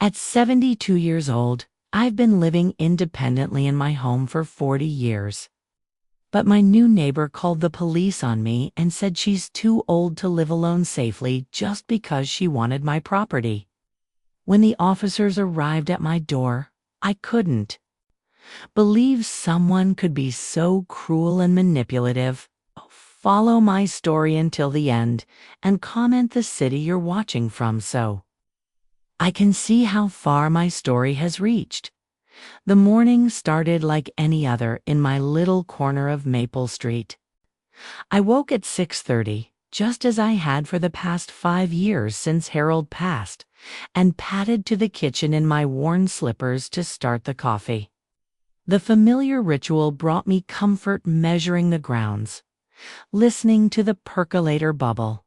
At 72 years old, I've been living independently in my home for 40 years. But my new neighbor called the police on me and said she's too old to live alone safely just because she wanted my property. When the officers arrived at my door, I couldn't believe someone could be so cruel and manipulative. Follow my story until the end and comment the city you're watching from so I can see how far my story has reached. The morning started like any other in my little corner of Maple Street. I woke at 6:30, just as I had for the past 5 years since Harold passed, and padded to the kitchen in my worn slippers to start the coffee. The familiar ritual brought me comfort measuring the grounds, listening to the percolator bubble,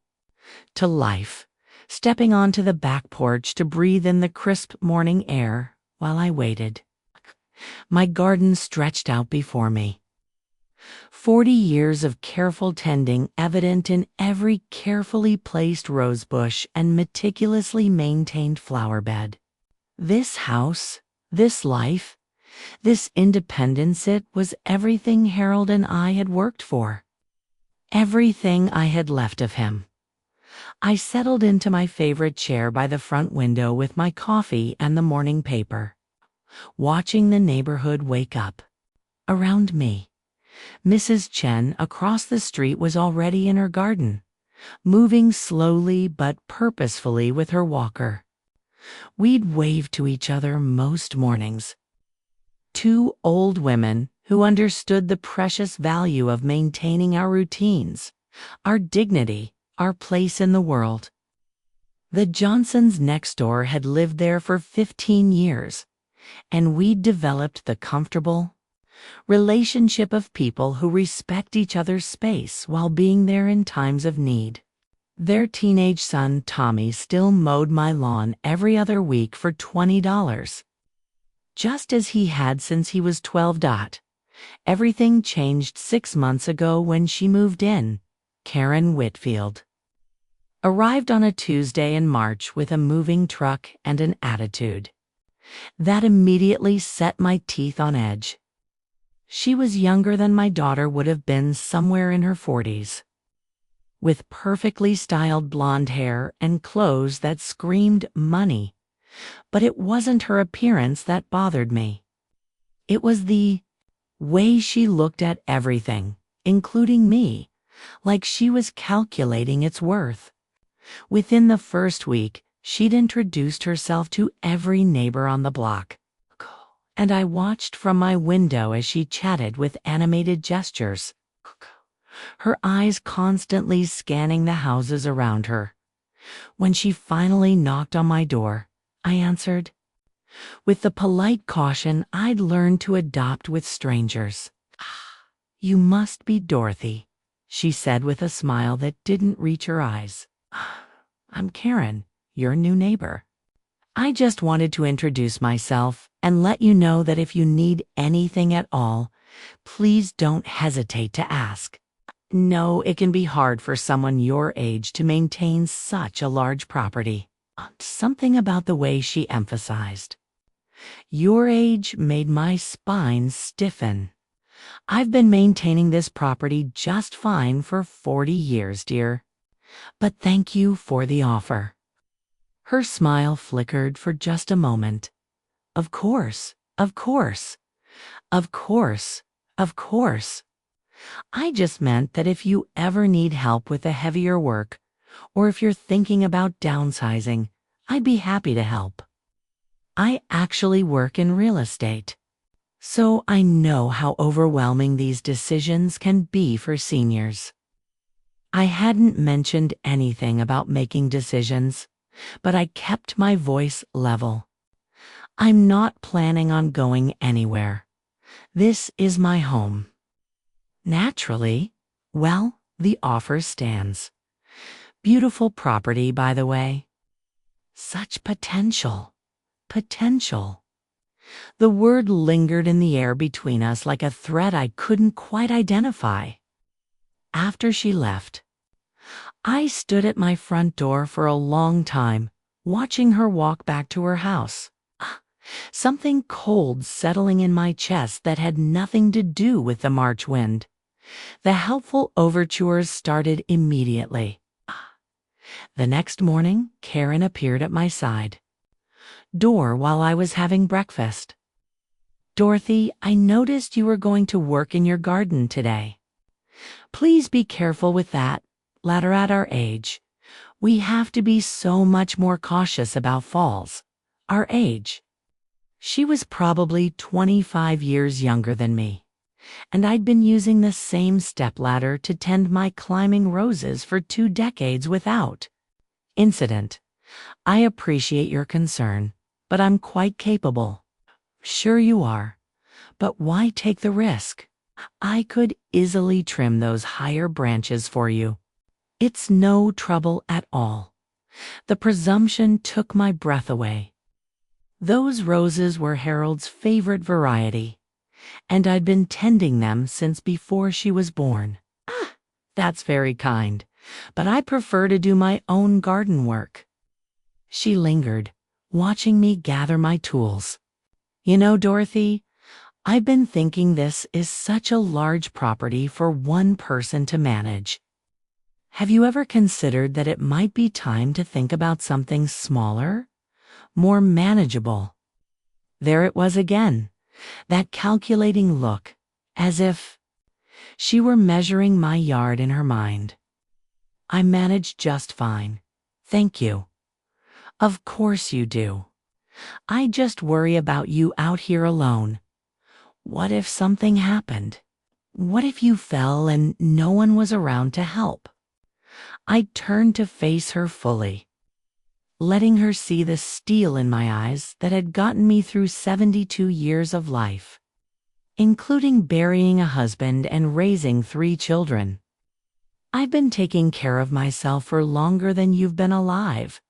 to life, stepping onto the back porch to breathe in the crisp morning air while I waited. My garden stretched out before me. 40 years of careful tending evident in every carefully placed rosebush and meticulously maintained flower bed. This house, this life, this independence, it was everything Harold and I had worked for. Everything I had left of him. I settled into my favorite chair by the front window with my coffee and the morning paper, watching the neighborhood wake up around me. Mrs. Chen across the street was already in her garden, moving slowly but purposefully with her walker. We'd wave to each other most mornings. Two old women who understood the precious value of maintaining our routines, our dignity, our place in the world. The Johnsons next door had lived there for 15 years, and we'd developed the comfortable relationship of people who respect each other's space while being there in times of need. Their teenage son, Tommy, still mowed my lawn every other week for $20, just as he had since he was 12. Everything changed 6 months ago when she moved in. Karen Whitfield arrived on a Tuesday in March with a moving truck and an attitude that immediately set my teeth on edge. She was younger than my daughter would have been, somewhere in her 40s, with perfectly styled blonde hair and clothes that screamed money. But it wasn't her appearance that bothered me. It was the way she looked at everything, including me, like she was calculating its worth. Within the first week, she'd introduced herself to every neighbor on the block, and I watched from my window as she chatted with animated gestures, her eyes constantly scanning the houses around her. When she finally knocked on my door, I answered, with the polite caution I'd learned to adopt with strangers. "You must be Dorothy," she said with a smile that didn't reach her eyes. "I'm Karen, your new neighbor. I just wanted to introduce myself and let you know that if you need anything at all, please don't hesitate to ask." No, it can be hard for someone your age to maintain such a large property. Something about the way she emphasized your age made my spine stiffen. "I've been maintaining this property just fine for 40 years, dear. But thank you for the offer." Her smile flickered for just a moment. Of course, of course, of course, of course. I just meant that if you ever need help with the heavier work, or if you're thinking about downsizing, I'd be happy to help. I actually work in real estate, so I know how overwhelming these decisions can be for seniors. I hadn't mentioned anything about making decisions, but I kept my voice level. I'm not planning on going anywhere. This is my home. Naturally, well, the offer stands. Beautiful property, by the way. Such potential. Potential. The word lingered in the air between us like a thread I couldn't quite identify. After she left, I stood at my front door for a long time, watching her walk back to her house. Something cold settling in my chest that had nothing to do with the March wind. The helpful overtures started immediately. The next morning, Karen appeared at my side door while I was having breakfast. "Dorothy, I noticed you were going to work in your garden today. Please be careful with that. Later at our age, we have to be so much more cautious about falls. Our age." She was probably 25 years younger than me, and I'd been using the same stepladder to tend my climbing roses for 2 decades without incident. "I appreciate your concern, but I'm quite capable." "Sure you are, but why take the risk? I could easily trim those higher branches for you. It's no trouble at all." The presumption took my breath away. Those roses were Harold's favorite variety, and I'd been tending them since before she was born. "That's very kind, but I prefer to do my own garden work." She lingered, watching me gather my tools. "You know, Dorothy, I've been thinking this is such a large property for one person to manage. Have you ever considered that it might be time to think about something smaller, more manageable?" There it was again, that calculating look, as if she were measuring my yard in her mind. "I manage just fine, thank you." "Of course you do. I just worry about you out here alone. What if something happened? What if you fell and no one was around to help?" I turned to face her fully, letting her see the steel in my eyes that had gotten me through 72 years of life, including burying a husband and raising 3 children. "I've been taking care of myself for longer than you've been alive.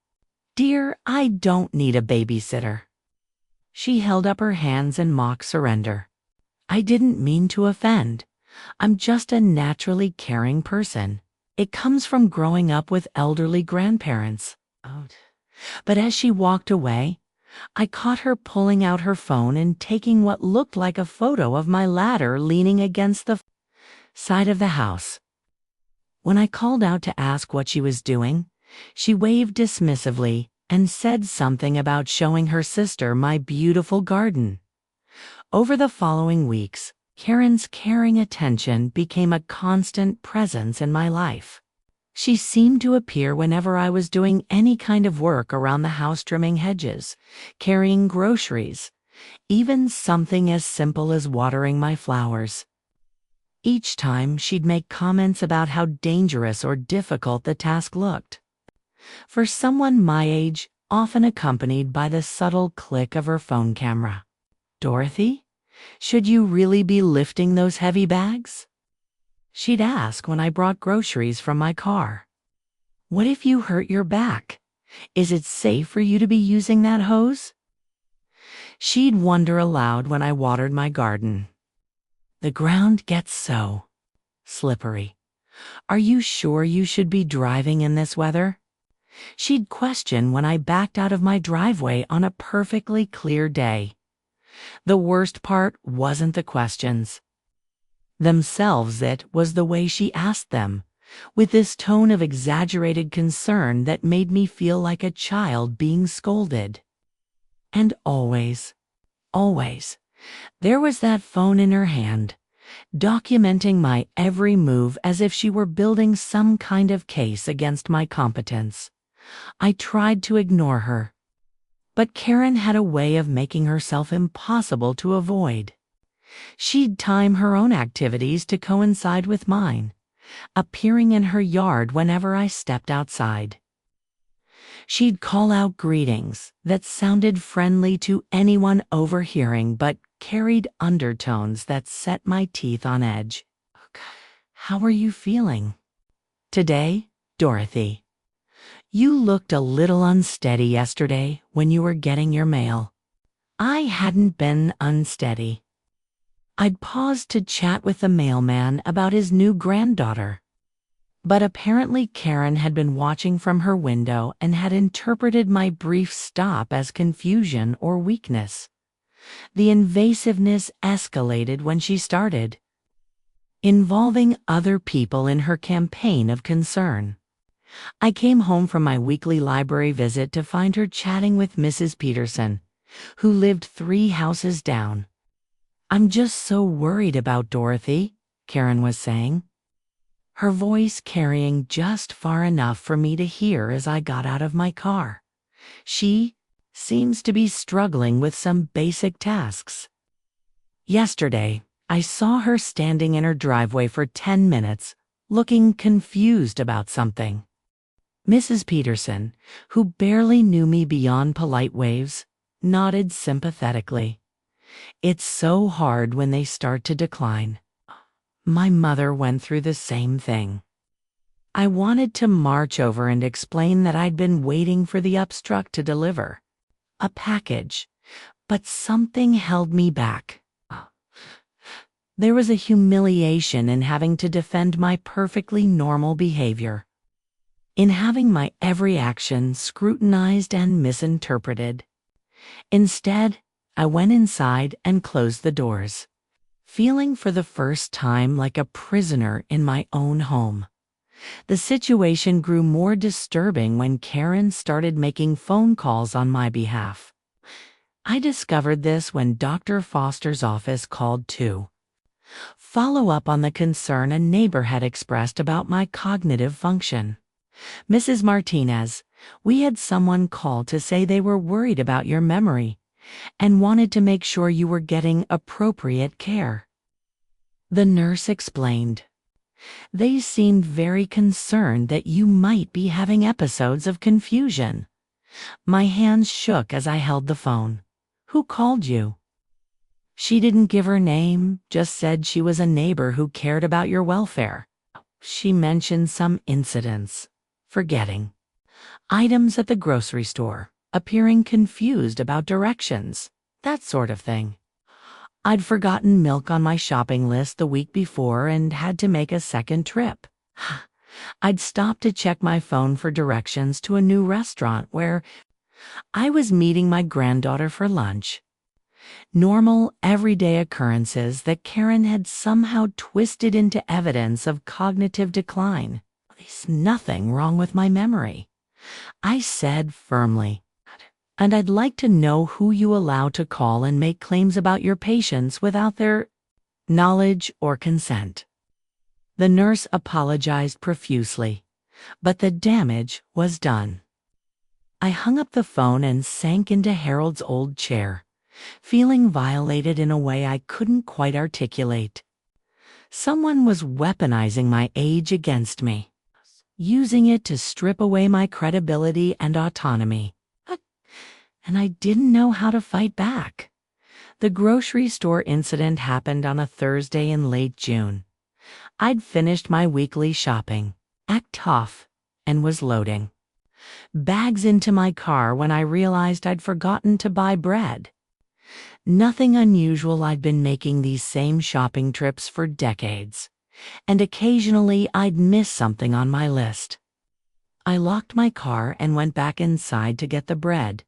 Dear, I don't need a babysitter." She held up her hands in mock surrender. "I didn't mean to offend. I'm just a naturally caring person. It comes from growing up with elderly grandparents." But as she walked away, I caught her pulling out her phone and taking what looked like a photo of my ladder leaning against the side of the house. When I called out to ask what she was doing, she waved dismissively and said something about showing her sister my beautiful garden. Over the following weeks, Karen's caring attention became a constant presence in my life. She seemed to appear whenever I was doing any kind of work around the house, trimming hedges, carrying groceries, even something as simple as watering my flowers. Each time she'd make comments about how dangerous or difficult the task looked. For someone my age, often accompanied by the subtle click of her phone camera. "Dorothy, should you really be lifting those heavy bags?" She'd ask when I brought groceries from my car. "What if you hurt your back? Is it safe for you to be using that hose?" She'd wonder aloud when I watered my garden. "The ground gets so slippery. Are you sure you should be driving in this weather?" She'd question when I backed out of my driveway on a perfectly clear day. The worst part wasn't the questions themselves, it was the way she asked them, with this tone of exaggerated concern that made me feel like a child being scolded. And always, there was that phone in her hand, documenting my every move as if she were building some kind of case against my competence. I tried to ignore her, but Karen had a way of making herself impossible to avoid. She'd time her own activities to coincide with mine, appearing in her yard whenever I stepped outside. She'd call out greetings that sounded friendly to anyone overhearing but carried undertones that set my teeth on edge. "How are you feeling today, Dorothy? You looked a little unsteady yesterday when you were getting your mail." I hadn't been unsteady. I'd paused to chat with the mailman about his new granddaughter. But apparently Karen had been watching from her window and had interpreted my brief stop as confusion or weakness. The invasiveness escalated when she started involving other people in her campaign of concern. I came home from my weekly library visit to find her chatting with Mrs. Peterson, who lived 3 houses down. "I'm just so worried about Dorothy," Karen was saying, her voice carrying just far enough for me to hear as I got out of my car. "She seems to be struggling with some basic tasks. Yesterday, I saw her standing in her driveway for 10 minutes, looking confused about something." Mrs. Peterson, who barely knew me beyond polite waves, nodded sympathetically. "It's so hard when they start to decline. My mother went through the same thing." I wanted to march over and explain that I'd been waiting for the upstruck to deliver a package, but something held me back. There was a humiliation in having to defend my perfectly normal behavior, in having my every action scrutinized and misinterpreted. Instead, I went inside and closed the doors, feeling for the first time like a prisoner in my own home. The situation grew more disturbing when Karen started making phone calls on my behalf. I discovered this when Dr. Foster's office called to follow up on the concern a neighbor had expressed about my cognitive function. "Mrs. Martinez, we had someone call to say they were worried about your memory and wanted to make sure you were getting appropriate care," the nurse explained. "They seemed very concerned that you might be having episodes of confusion." My hands shook as I held the phone. "Who called you?" "She didn't give her name, just said she was a neighbor who cared about your welfare. She mentioned some incidents, forgetting items at the grocery store, appearing confused about directions, that sort of thing. I'd forgotten milk on my shopping list the week before and had to make a second trip. I'd stopped to check my phone for directions to a new restaurant where I was meeting my granddaughter for lunch." Normal, everyday occurrences that Karen had somehow twisted into evidence of cognitive decline. "There's nothing wrong with my memory," I said firmly. "And I'd like to know who you allow to call and make claims about your patients without their knowledge or consent." The nurse apologized profusely, but the damage was done. I hung up the phone and sank into Harold's old chair, feeling violated in a way I couldn't quite articulate. Someone was weaponizing my age against me, using it to strip away my credibility and autonomy. And I didn't know how to fight back. The grocery store incident happened on a Thursday in late June. I'd finished my weekly shopping, act tough, and was loading bags into my car when I realized I'd forgotten to buy bread. Nothing unusual. I'd been making these same shopping trips for decades, and occasionally I'd miss something on my list. I locked my car and went back inside to get the bread,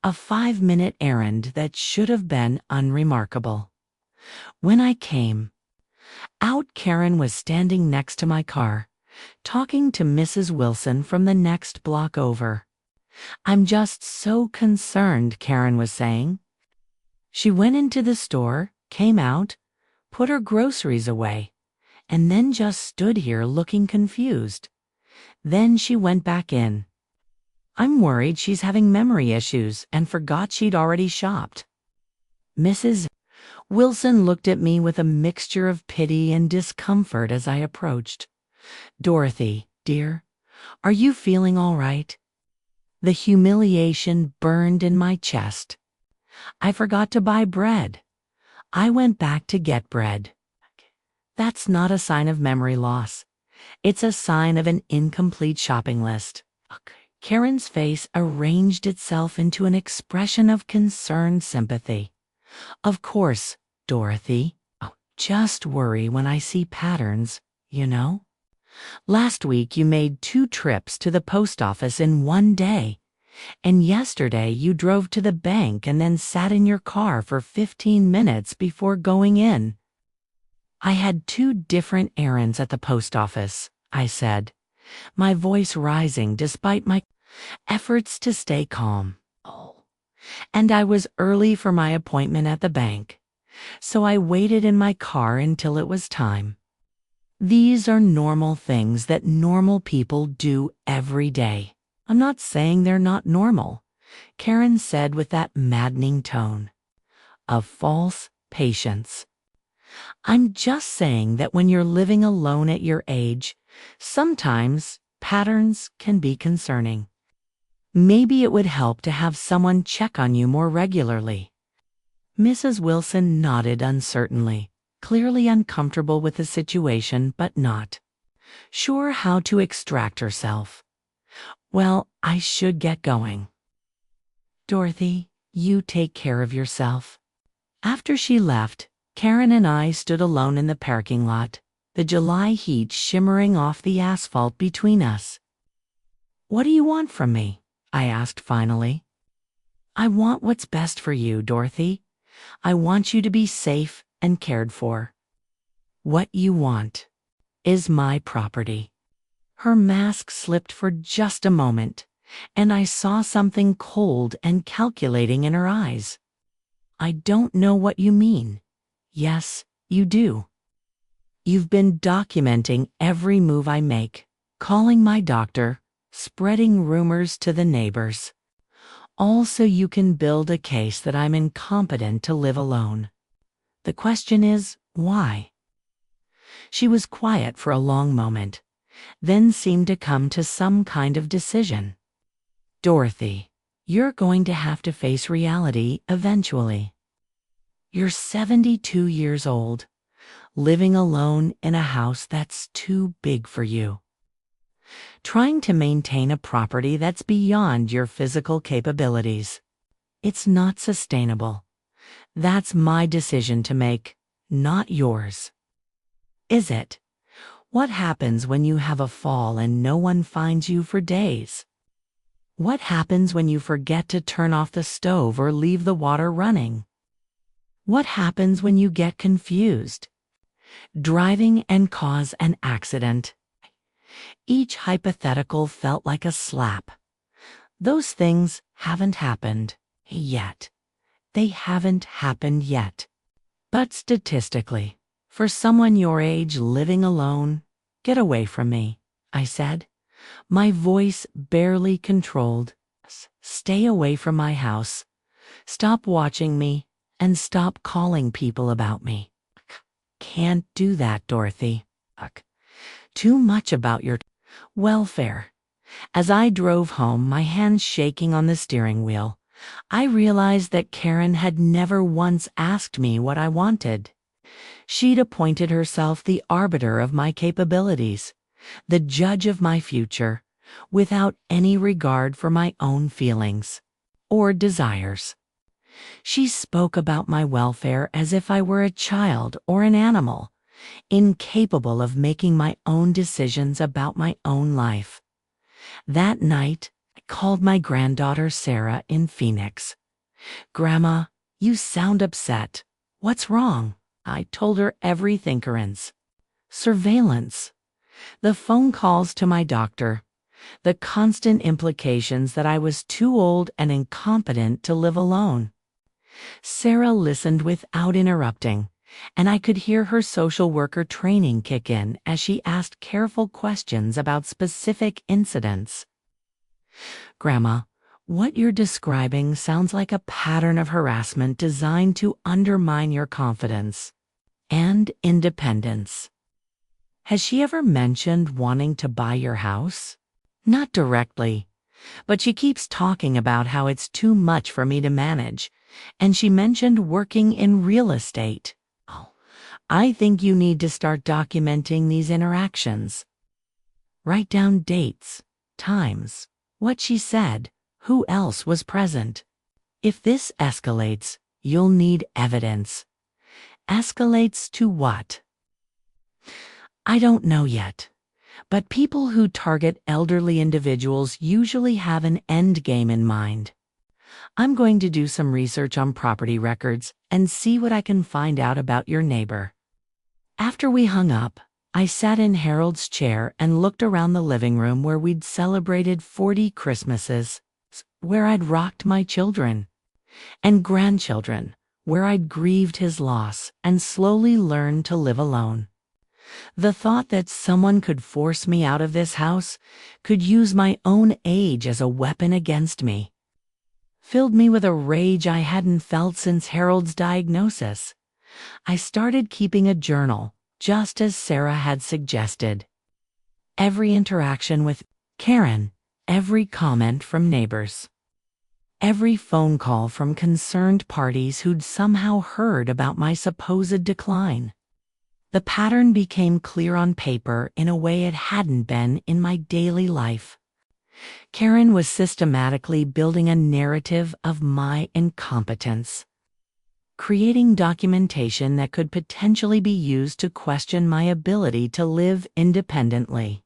a 5-minute errand that should have been unremarkable. When I came out, Karen was standing next to my car, talking to Mrs. Wilson from the next block over. "I'm just so concerned," Karen was saying. She went into the store, came out, put her groceries away, and then just stood here looking confused. Then she went back in. "I'm worried she's having memory issues and forgot she'd already shopped." Mrs. Wilson looked at me with a mixture of pity and discomfort as I approached. "Dorothy, dear, are you feeling all right?" The humiliation burned in my chest. "I forgot to buy bread. I went back to get bread." "That's not a sign of memory loss. It's a sign of an incomplete shopping list." Karen's face arranged itself into an expression of concerned sympathy. "Of course, Dorothy. Just worry when I see patterns, you know?" Last week you made 2 trips to the post office in one day, and yesterday you drove to the bank and then sat in your car for 15 minutes before going in. I had 2 different errands at the post office, I said, my voice rising despite my efforts to stay calm. Oh. And I was early for my appointment at the bank, so I waited in my car until it was time. These are normal things that normal people do every day. I'm not saying they're not normal, Karen said with that maddening tone of false patience. I'm just saying that when you're living alone at your age, sometimes patterns can be concerning. Maybe it would help to have someone check on you more regularly. Mrs. Wilson nodded uncertainly, clearly uncomfortable with the situation but not sure how to extract herself. Well, I should get going. Dorothy, you take care of yourself. After she left, Karen and I stood alone in the parking lot, the July heat shimmering off the asphalt between us. What do you want from me? I asked finally. I want what's best for you, Dorothy. I want you to be safe and cared for. What you want is my property. Her mask slipped for just a moment, and I saw something cold and calculating in her eyes. I don't know what you mean. Yes, you do. You've been documenting every move I make, calling my doctor, spreading rumors to the neighbors. All so you can build a case that I'm incompetent to live alone. The question is, why? She was quiet for a long moment, then seemed to come to some kind of decision. Dorothy, you're going to have to face reality eventually. You're 72 years old, living alone in a house that's too big for you. Trying to maintain a property that's beyond your physical capabilities. It's not sustainable. That's my decision to make, not yours. Is it? What happens when you have a fall and no one finds you for days? What happens when you forget to turn off the stove or leave the water running? What happens when you get confused, driving and cause an accident? Each hypothetical felt like a slap. Those things haven't happened yet. They haven't happened yet. But statistically, for someone your age living alone, get away from me, I said, my voice barely controlled. Stay away from my house. Stop watching me and stop calling people about me. Can't do that, Dorothy. Too much about your welfare. As I drove home, my hands shaking on the steering wheel, I realized that Karen had never once asked me what I wanted. She'd appointed herself the arbiter of my capabilities, the judge of my future, without any regard for my own feelings or desires. She spoke about my welfare as if I were a child or an animal, incapable of making my own decisions about my own life. That night, I called my granddaughter Sarah in Phoenix. Grandma, you sound upset. What's wrong? I told her everything. Surveillance, the phone calls to my doctor, the constant implications that I was too old and incompetent to live alone. Sarah listened without interrupting, and I could hear her social worker training kick in as she asked careful questions about specific incidents. Grandma, what you're describing sounds like a pattern of harassment designed to undermine your confidence and independence. Has she ever mentioned wanting to buy your house? Not directly, but she keeps talking about how it's too much for me to manage, and she mentioned working in real estate. Oh, I think you need to start documenting these interactions. Write down dates, times, what she said, who else was present. If this escalates, you'll need evidence. Escalates to what? I don't know yet. But people who target elderly individuals usually have an end game in mind. I'm going to do some research on property records and see what I can find out about your neighbor. After we hung up, I sat in Harold's chair and looked around the living room where we'd celebrated 40 Christmases, where I'd rocked my children and grandchildren, where I'd grieved his loss and slowly learned to live alone. The thought that someone could force me out of this house, could use my own age as a weapon against me, filled me with a rage I hadn't felt since Harold's diagnosis. I started keeping a journal, just as Sarah had suggested. Every interaction with Karen, every comment from neighbors, every phone call from concerned parties who'd somehow heard about my supposed decline. The pattern became clear on paper in a way it hadn't been in my daily life. Karen was systematically building a narrative of my incompetence, creating documentation that could potentially be used to question my ability to live independently.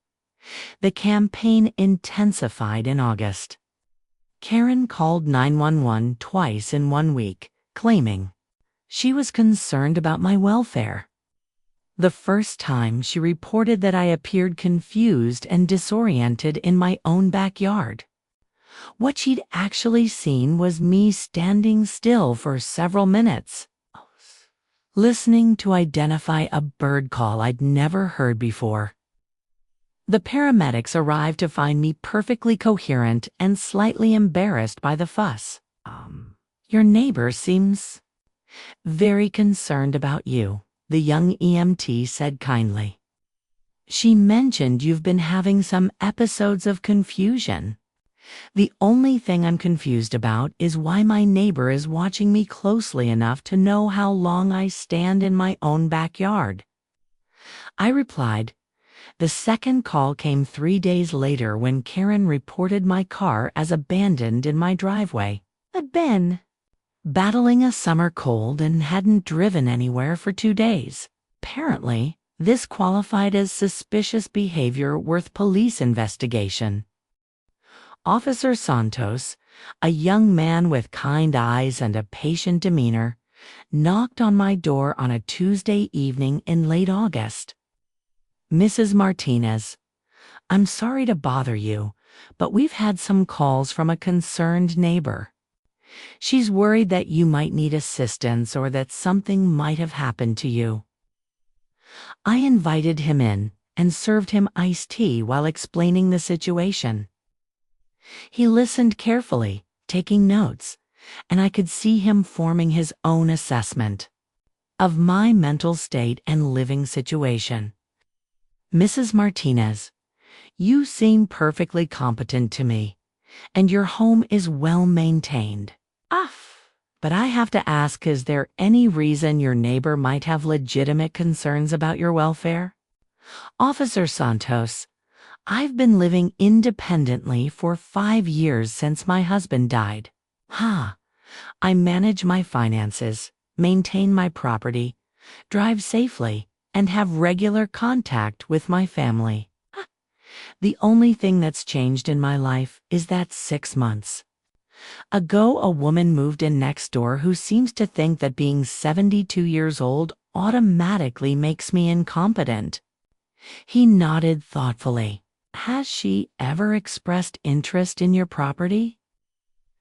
The campaign intensified in August. Karen called 911 twice in 1 week, claiming she was concerned about my welfare. The first time, she reported that I appeared confused and disoriented in my own backyard. What she'd actually seen was me standing still for several minutes, listening to identify a bird call I'd never heard before. The paramedics arrived to find me perfectly coherent and slightly embarrassed by the fuss. Your neighbor seems very concerned about you, the young EMT said kindly. She mentioned you've been having some episodes of confusion. The only thing I'm confused about is why my neighbor is watching me closely enough to know how long I stand in my own backyard. I replied. The second call came 3 days later when Karen reported my car as abandoned in my driveway. I'd been battling a summer cold and hadn't driven anywhere for 2 days. Apparently, this qualified as suspicious behavior worth police investigation. Officer Santos, a young man with kind eyes and a patient demeanor, knocked on my door on a Tuesday evening in late August. Mrs. Martinez, I'm sorry to bother you, but we've had some calls from a concerned neighbor. She's worried that you might need assistance or that something might have happened to you. I invited him in and served him iced tea while explaining the situation. He listened carefully, taking notes, and I could see him forming his own assessment of my mental state and living situation. Mrs. Martinez, you seem perfectly competent to me, and your home is well maintained. But I have to ask, is there any reason your neighbor might have legitimate concerns about your welfare? Officer Santos, I've been living independently for 5 years since my husband died. I manage my finances, maintain my property, drive safely, and have regular contact with my family. The only thing that's changed in my life is that 6 months ago a woman moved in next door who seems to think that being 72 years old automatically makes me incompetent. He nodded thoughtfully. Has she ever expressed interest in your property?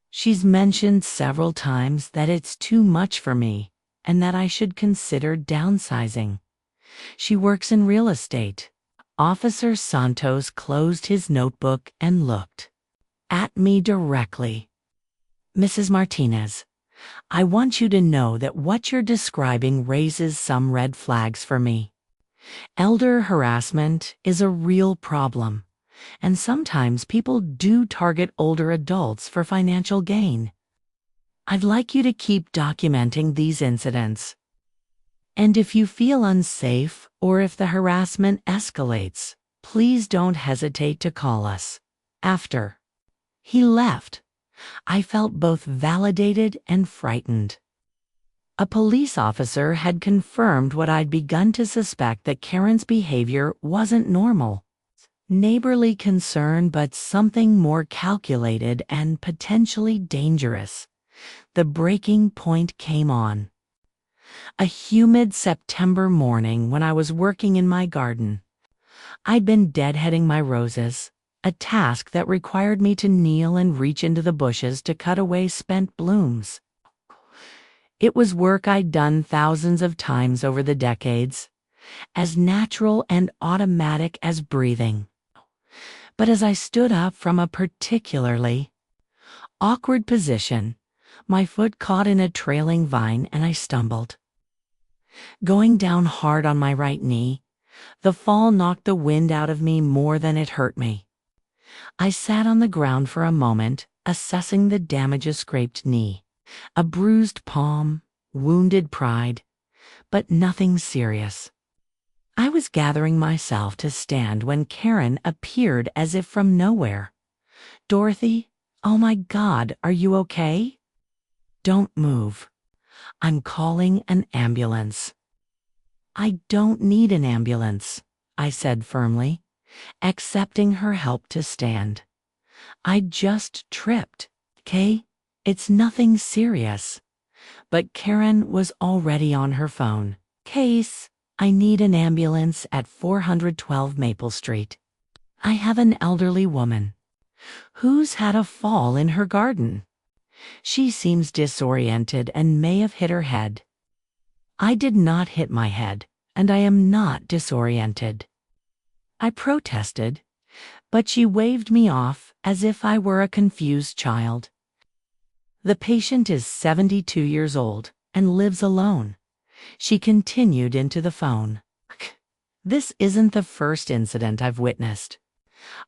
She's mentioned several times that it's too much for me and that I should consider downsizing. She works in real estate. Officer Santos closed his notebook and looked at me directly. Mrs. Martinez, I want you to know that what you're describing raises some red flags for me. Elder harassment is a real problem, and sometimes people do target older adults for financial gain. I'd like you to keep documenting these incidents. And if you feel unsafe or if the harassment escalates, please don't hesitate to call us. After he left, I felt both validated and frightened. A police officer had confirmed what I'd begun to suspect, that Karen's behavior wasn't normal. Neighborly concern, but something more calculated and potentially dangerous. The breaking point came on. A humid September morning when I was working in my garden. I'd been deadheading my roses, a task that required me to kneel and reach into the bushes to cut away spent blooms. It was work I'd done thousands of times over the decades, as natural and automatic as breathing. But as I stood up from a particularly awkward position, my foot caught in a trailing vine and I stumbled. Going down hard on my right knee, the fall knocked the wind out of me more than it hurt me. I sat on the ground for a moment, assessing the damage: a scraped knee, a bruised palm, wounded pride, but nothing serious. I was gathering myself to stand when Karen appeared as if from nowhere. "Dorothy, oh my God, are you okay? Don't move. I'm calling an ambulance." "I don't need an ambulance," I said firmly, accepting her help to stand. "I just tripped, okay? It's nothing serious." But Karen was already on her phone. "Case, I need an ambulance at 412 Maple Street. I have an elderly woman who's had a fall in her garden. She seems disoriented and may have hit her head." I did not hit my head, and I am not disoriented, I protested, but she waved me off as if I were a confused child. "The patient is 72 years old and lives alone," she continued into the phone. "This isn't the first incident I've witnessed.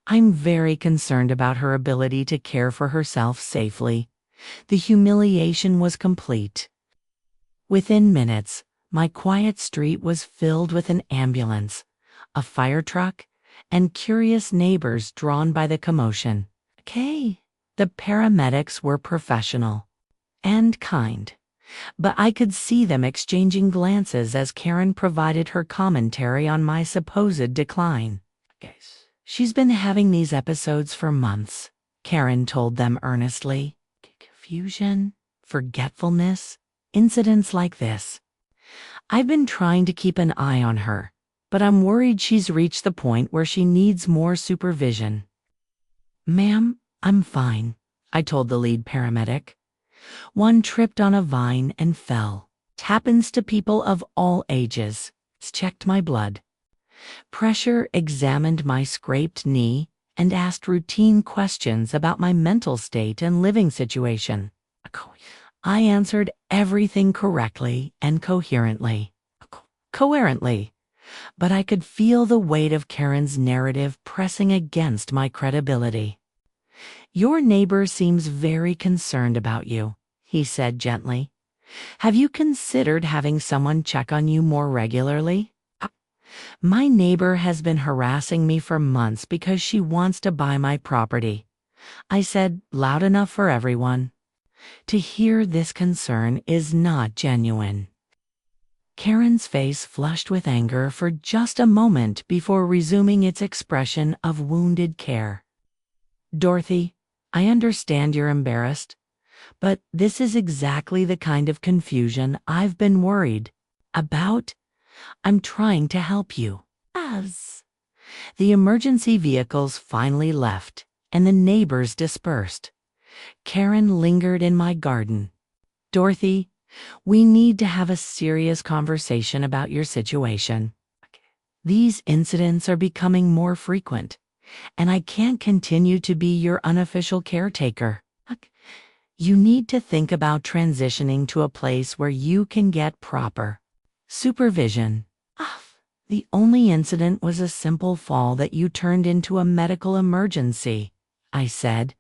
I'm very concerned about her ability to care for herself safely." The humiliation was complete. Within minutes, my quiet street was filled with an ambulance, a fire truck, and curious neighbors drawn by the commotion. Okay, the paramedics were professional and kind, but I could see them exchanging glances as Karen provided her commentary on my supposed decline. "She's been having these episodes for months," Karen told them earnestly. "Confusion, forgetfulness, incidents like this. I've been trying to keep an eye on her, but I'm worried she's reached the point where she needs more supervision." "Ma'am, I'm fine," I told the lead paramedic. "One tripped on a vine and fell. It happens to people of all ages." Checked my blood pressure, examined my scraped knee, and asked routine questions about my mental state and living situation. I answered everything correctly and coherently. Coherently. But I could feel the weight of Karen's narrative pressing against my credibility. "Your neighbor seems very concerned about you," he said gently. "Have you considered having someone check on you more regularly?" "My neighbor has been harassing me for months because she wants to buy my property," I said, loud enough for everyone to hear. "This concern is not genuine." Karen's face flushed with anger for just a moment before resuming its expression of wounded care. "Dorothy, I understand you're embarrassed, but this is exactly the kind of confusion I've been worried about. I'm trying to help you." As the emergency vehicles finally left and the neighbors dispersed, Karen lingered in my garden. "Dorothy, we need to have a serious conversation about your situation. These incidents are becoming more frequent, and I can't continue to be your unofficial caretaker. You need to think about transitioning to a place where you can get proper supervision." "The only incident was a simple fall that you turned into a medical emergency," I said,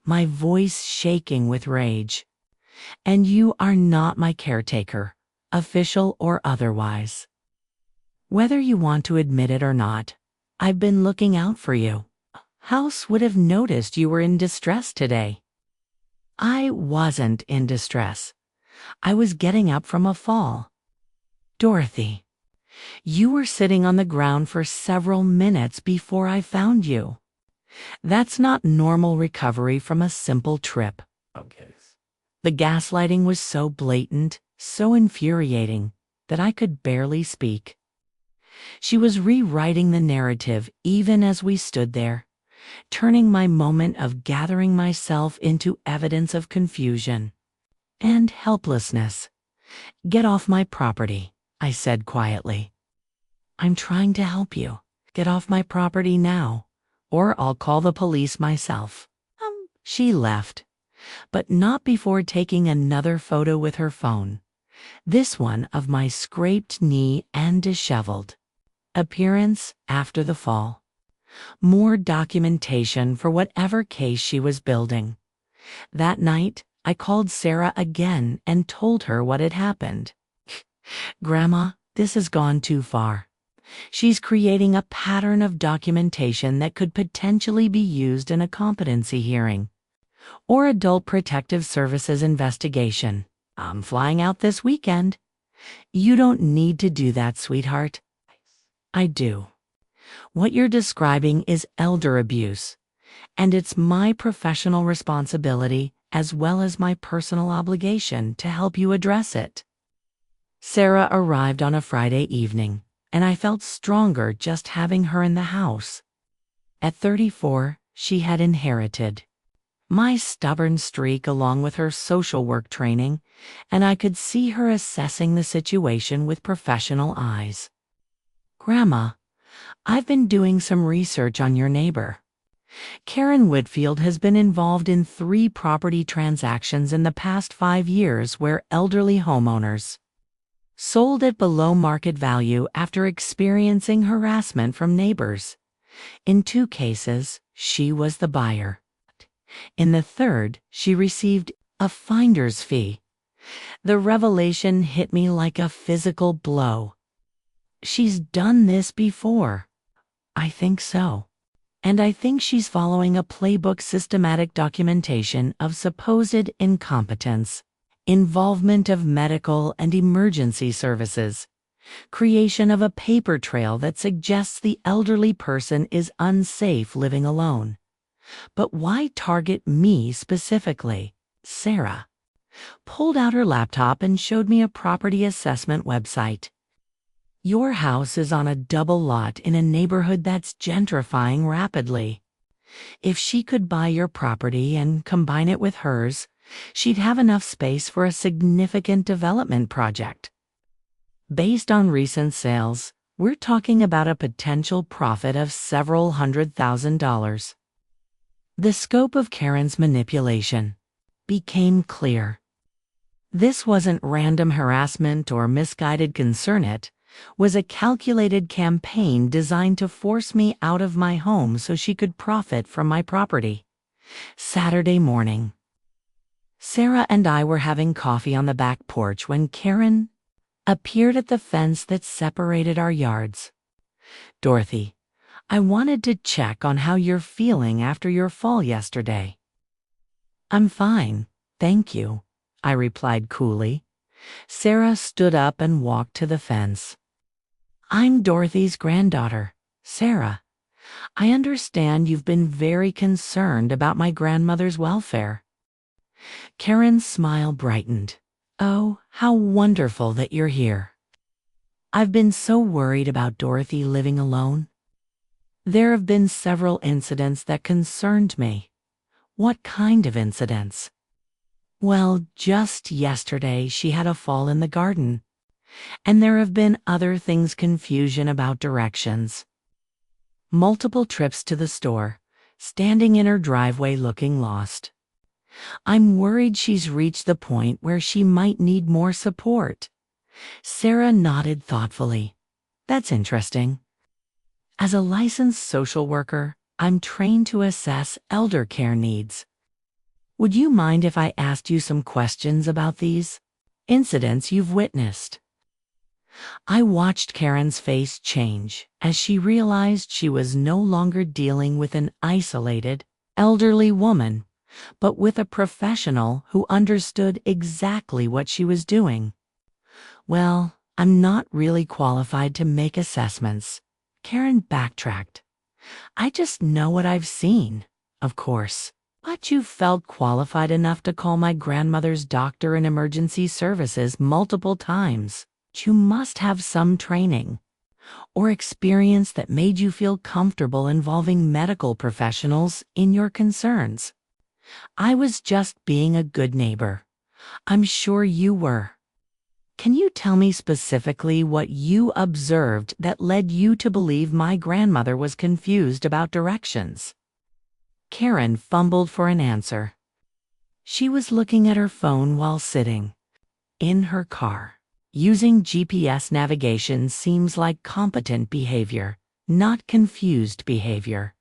my voice shaking with rage. "And you are not my caretaker, official or otherwise. Whether you want to admit it or not, I've been looking out for you. House would have noticed you were in distress today." I wasn't in distress. I was getting up from a fall. "Dorothy, You were sitting on the ground for several minutes before I found you. That's not normal recovery from a simple trip. Okay. The gaslighting was so blatant, so infuriating, that I could barely speak. She was rewriting the narrative even as we stood there, turning my moment of gathering myself into evidence of confusion and helplessness. "Get off my property," I said quietly. "I'm trying to help you. Get off my property now, or I'll call the police myself." She left, but not before taking another photo with her phone, this one of my scraped knee and disheveled appearance after the fall. More documentation for whatever case she was building. That night, I called Sarah again and told her what had happened. "Grandma, this has gone too far. She's creating a pattern of documentation that could potentially be used in a competency hearing or Adult Protective Services investigation. I'm flying out this weekend." "You don't need to do that, sweetheart." "I do. What you're describing is elder abuse, and it's my professional responsibility as well as my personal obligation to help you address it." Sarah arrived on a Friday evening, and I felt stronger just having her in the house. At 34, she had inherited my stubborn streak along with her social work training, and I could see her assessing the situation with professional eyes. "Grandma, I've been doing some research on your neighbor. Karen Whitfield has been involved in 3 property transactions in the past 5 years where elderly homeowners sold at below market value after experiencing harassment from neighbors. In 2 cases, she was the buyer. In the third, she received a finder's fee. The revelation hit me like a physical blow. She's done this before." "I think so. And I think she's following a playbook: systematic documentation of supposed incompetence, involvement of medical and emergency services, creation of a paper trail that suggests the elderly person is unsafe living alone." "But why target me specifically?" Sarah pulled out her laptop and showed me a property assessment website. "Your house is on a double lot in a neighborhood that's gentrifying rapidly. If she could buy your property and combine it with hers, she'd have enough space for a significant development project. Based on recent sales, we're talking about a potential profit of several $100,000. The scope of Karen's manipulation became clear. This wasn't random harassment or misguided concern. It was a calculated campaign designed to force me out of my home so she could profit from my property. Saturday morning, Sarah and I were having coffee on the back porch when Karen appeared at the fence that separated our yards. "Dorothy, I wanted to check on how you're feeling after your fall yesterday." "I'm fine, thank you," I replied coolly. Sarah stood up and walked to the fence. "I'm Dorothy's granddaughter, Sarah. I understand you've been very concerned about my grandmother's welfare." Karen's smile brightened. "Oh, how wonderful that you're here. I've been so worried about Dorothy living alone. There have been several incidents that concerned me." "What kind of incidents?" "Well, just yesterday she had a fall in the garden. And there have been other things: confusion about directions, multiple trips to the store, standing in her driveway looking lost. I'm worried she's reached the point where she might need more support." Sarah nodded thoughtfully. "That's interesting. As a licensed social worker, I'm trained to assess elder care needs. Would you mind if I asked you some questions about these incidents you've witnessed?" I watched Karen's face change as she realized she was no longer dealing with an isolated, elderly woman, but with a professional who understood exactly what she was doing. "Well, I'm not really qualified to make assessments. Karen backtracked. I just know what I've seen, of course. But you felt qualified enough to call my grandmother's doctor in emergency services multiple times. You must have some training or experience that made you feel comfortable involving medical professionals in your concerns. I was just being a good neighbor. I'm sure you were. Can you tell me specifically what you observed that led you to believe my grandmother was confused about directions? Karen fumbled for an answer. She was looking at her phone while sitting in her car. Using GPS navigation seems like competent behavior, not confused behavior.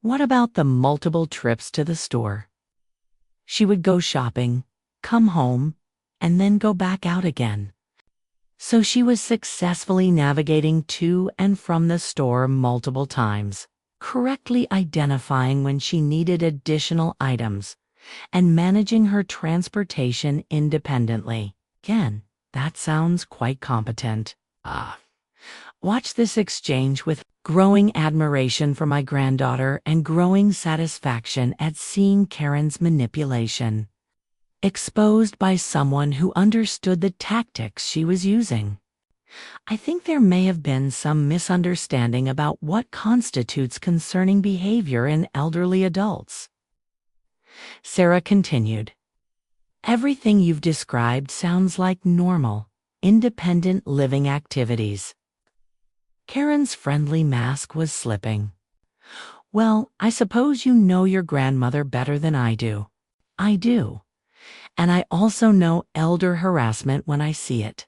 What about the multiple trips to the store? She would go shopping, come home, and then go back out again. So she was successfully navigating to and from the store multiple times, correctly identifying when she needed additional items, and managing her transportation independently. Again, that sounds quite competent. Watch this exchange with growing admiration for my granddaughter and growing satisfaction at seeing Karen's manipulation, exposed by someone who understood the tactics she was using. I think there may have been some misunderstanding about what constitutes concerning behavior in elderly adults. Sarah continued. Everything you've described sounds like normal, independent living activities. Karen's friendly mask was slipping. Well, I suppose you know your grandmother better than I do. I do. And I also know elder harassment when I see it.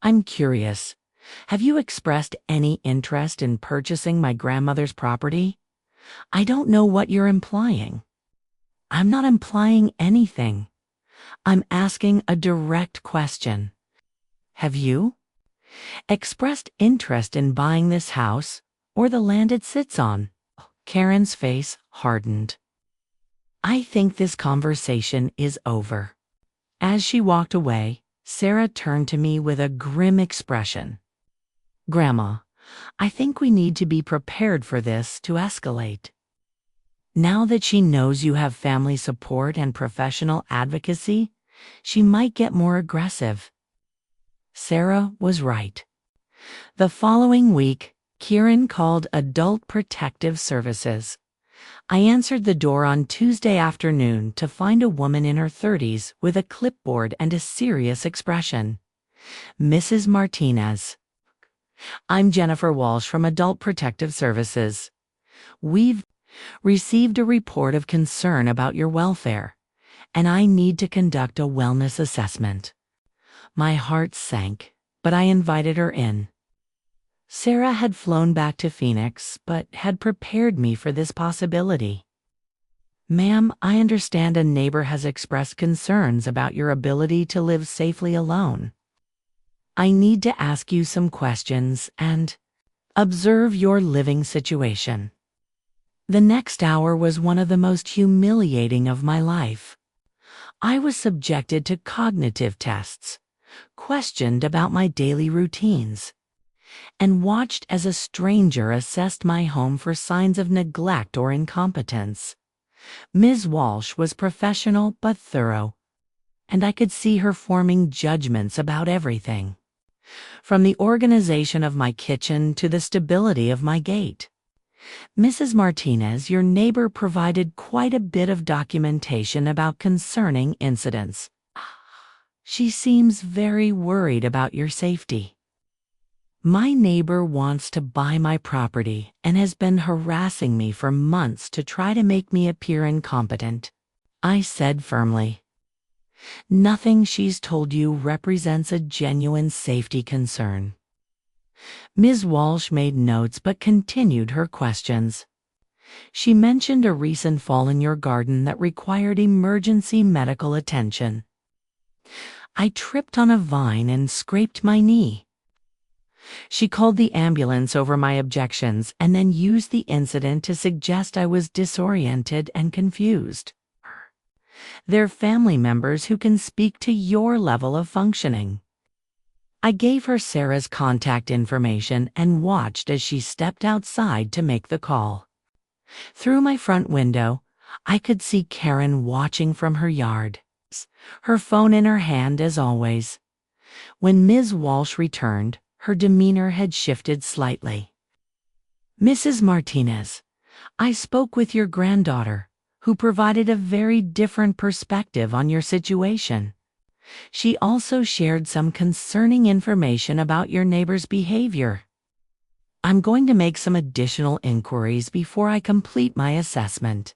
I'm curious. Have you expressed any interest in purchasing my grandmother's property? I don't know what you're implying. I'm not implying anything. I'm asking a direct question. Have you expressed interest in buying this house or the land it sits on? Karen's face hardened. I think this conversation is over. As she walked away, Sarah turned to me with a grim expression. Grandma, I think we need to be prepared for this to escalate. Now that she knows you have family support and professional advocacy, she might get more aggressive. Sarah was right. The following week, Kieran called Adult Protective Services. I answered the door on Tuesday afternoon to find a woman in her 30s with a clipboard and a serious expression. Mrs. Martinez. I'm Jennifer Walsh from Adult Protective Services. We've received a report of concern about your welfare, and I need to conduct a wellness assessment. My heart sank, but I invited her in. Sarah had flown back to Phoenix, but had prepared me for this possibility. Ma'am, I understand a neighbor has expressed concerns about your ability to live safely alone. I need to ask you some questions and observe your living situation. The next hour was one of the most humiliating of my life. I was subjected to cognitive tests, questioned about my daily routines, and watched as a stranger assessed my home for signs of neglect or incompetence. Ms. Walsh was professional but thorough, and I could see her forming judgments about everything, from the organization of my kitchen to the stability of my gate. Mrs. Martinez, your neighbor provided quite a bit of documentation about concerning incidents. She seems very worried about your safety. My neighbor wants to buy my property and has been harassing me for months to try to make me appear incompetent, I said firmly. Nothing she's told you represents a genuine safety concern. Ms. Walsh made notes but continued her questions. She mentioned a recent fall in your garden that required emergency medical attention. I tripped on a vine and scraped my knee. She called the ambulance over my objections and then used the incident to suggest I was disoriented and confused. They're family members who can speak to your level of functioning. I gave her Sarah's contact information and watched as she stepped outside to make the call. Through my front window, I could see Karen watching from her yard, her phone in her hand as always. When Ms. Walsh returned, her demeanor had shifted slightly. "Mrs. Martinez, I spoke with your granddaughter, who provided a very different perspective on your situation. She also shared some concerning information about your neighbor's behavior. I'm going to make some additional inquiries before I complete my assessment."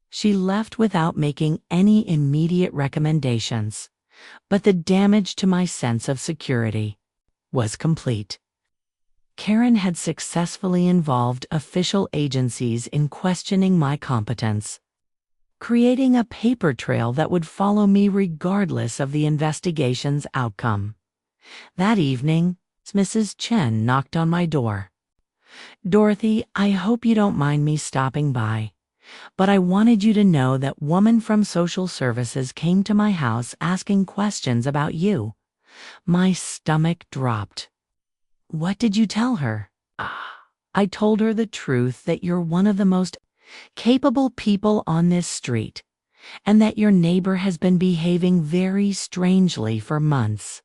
She left without making any immediate recommendations, but the damage to my sense of security was complete. Karen had successfully involved official agencies in questioning my competence, creating a paper trail that would follow me regardless of the investigation's outcome. That evening, Mrs. Chen knocked on my door. "Dorothy, I hope you don't mind me stopping by, but I wanted you to know that woman from social services came to my house asking questions about you." My stomach dropped. "What did you tell her?" "I told her the truth, that you're one of the most capable people on this street, and that your neighbor has been behaving very strangely for months.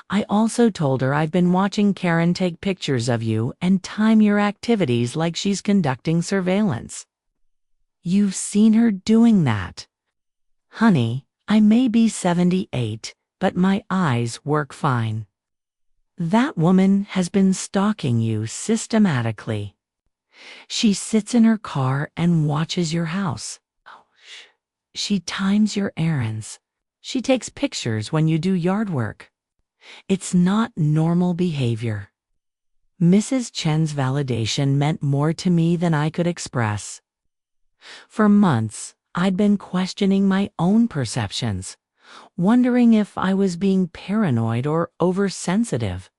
I also told her I've been watching Karen take pictures of you and time your activities like she's conducting surveillance." "You've seen her doing that?" "Honey, I may be 78, but my eyes work fine. That woman has been stalking you systematically. She sits in her car and watches your house. She times your errands. She takes pictures when you do yard work. It's not normal behavior." Mrs. Chen's validation meant more to me than I could express. For months, I'd been questioning my own perceptions, wondering if I was being paranoid or oversensitive.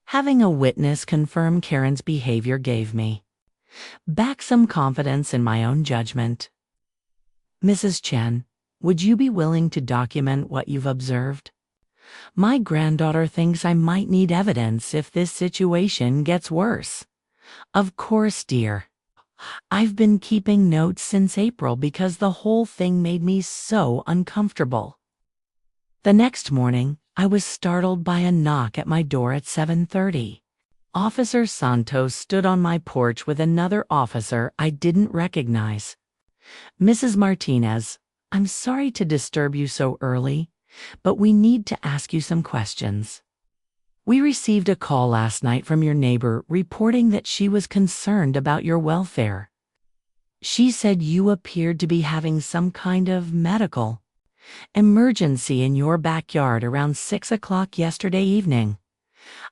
Having a witness confirm Karen's behavior gave me back some confidence in my own judgment. "Mrs. Chen, would you be willing to document what you've observed? My granddaughter thinks I might need evidence if this situation gets worse." "Of course, dear. I've been keeping notes since April because the whole thing made me so uncomfortable." The next morning, I was startled by a knock at my door at 7:30. Officer Santos stood on my porch with another officer I didn't recognize. "Mrs. Martinez, I'm sorry to disturb you so early, but we need to ask you some questions. We received a call last night from your neighbor reporting that she was concerned about your welfare. She said you appeared to be having some kind of medical emergency in your backyard around 6 o'clock yesterday evening."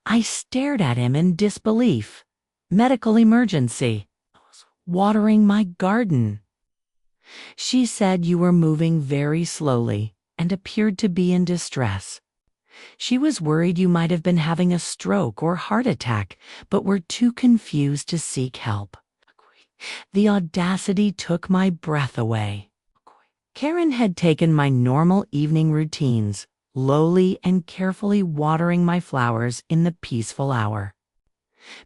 I stared at him in disbelief. "Medical emergency? Watering my garden." "She said you were moving very slowly and appeared to be in distress. She was worried you might have been having a stroke or heart attack, but were too confused to seek help." The audacity took my breath away. Karen had taken my normal evening routines, lowly and carefully watering my flowers in the peaceful hour.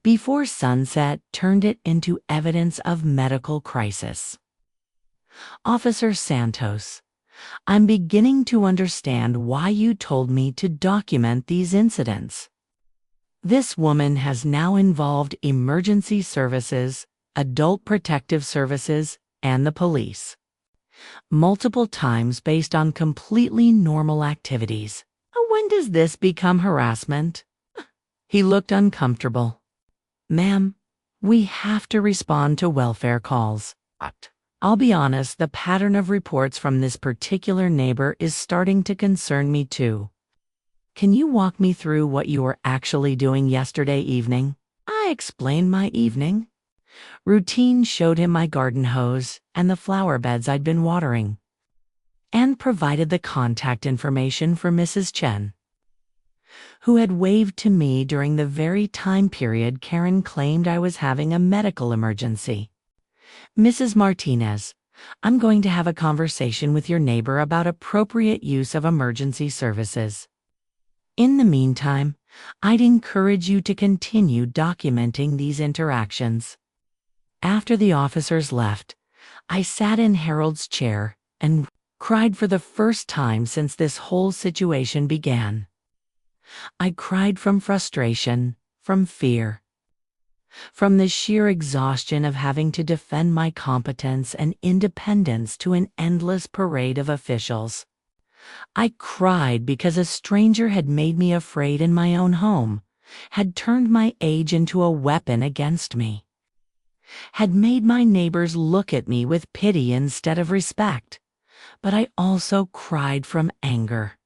Before sunset, turned it into evidence of medical crisis. "Officer Santos, I'm beginning to understand why you told me to document these incidents. This woman has now involved emergency services, adult protective services, and the police. Multiple times based on completely normal activities. When does this become harassment?" He looked uncomfortable. "Ma'am, we have to respond to welfare calls. I'll be honest, the pattern of reports from this particular neighbor is starting to concern me too. Can you walk me through what you were actually doing yesterday evening?" I explained my evening. Routine showed him my garden hose and the flower beds I'd been watering, and provided the contact information for Mrs. Chen, who had waved to me during the very time period Karen claimed I was having a medical emergency. "Mrs. Martinez, I'm going to have a conversation with your neighbor about appropriate use of emergency services." In the meantime, I'd encourage you to continue documenting these interactions. After the officers left, I sat in Harold's chair and cried for the first time since this whole situation began. I cried from frustration, from fear, from the sheer exhaustion of having to defend my competence and independence to an endless parade of officials. I cried because a stranger had made me afraid in my own home, had turned my age into a weapon against me, had made my neighbors look at me with pity instead of respect. But I also cried from anger.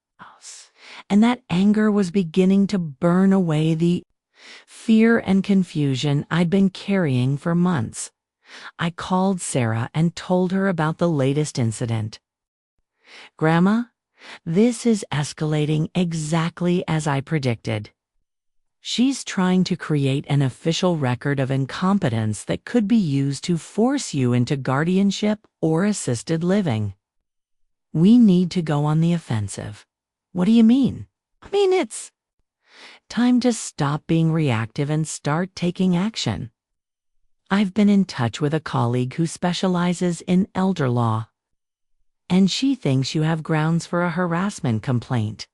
And that anger was beginning to burn away the fear and confusion I'd been carrying for months. I called Sarah and told her about the latest incident. "Grandma, this is escalating exactly as I predicted. She's trying to create an official record of incompetence that could be used to force you into guardianship or assisted living. We need to go on the offensive." "What do you mean?" It's time to stop being reactive and start taking action. I've been in touch with a colleague who specializes in elder law, and she thinks you have grounds for a harassment complaint.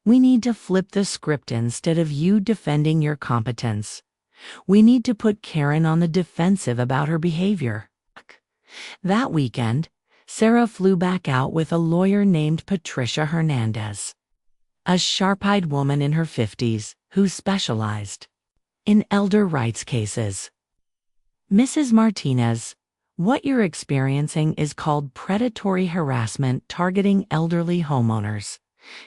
We need to flip the script. Instead of you defending your competence, we need to put Karen on the defensive about her behavior. That weekend, Sarah flew back out with a lawyer named Patricia Hernandez, a sharp-eyed woman in her 50s who specialized in elder rights cases. "Mrs. Martinez, what you're experiencing is called predatory harassment targeting elderly homeowners,"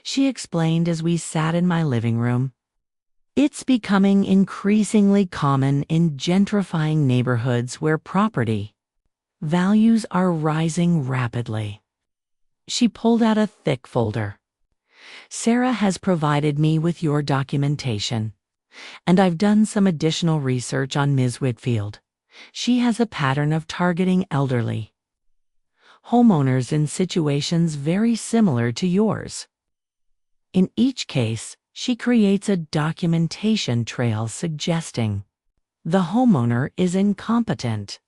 she explained as we sat in my living room. "It's becoming increasingly common in gentrifying neighborhoods where property values are rising rapidly." She pulled out a thick folder. "Sarah has provided me with your documentation, and I've done some additional research on Ms. Whitfield. She has a pattern of targeting elderly homeowners in situations very similar to yours. In each case, she creates a documentation trail suggesting the homeowner is incompetent,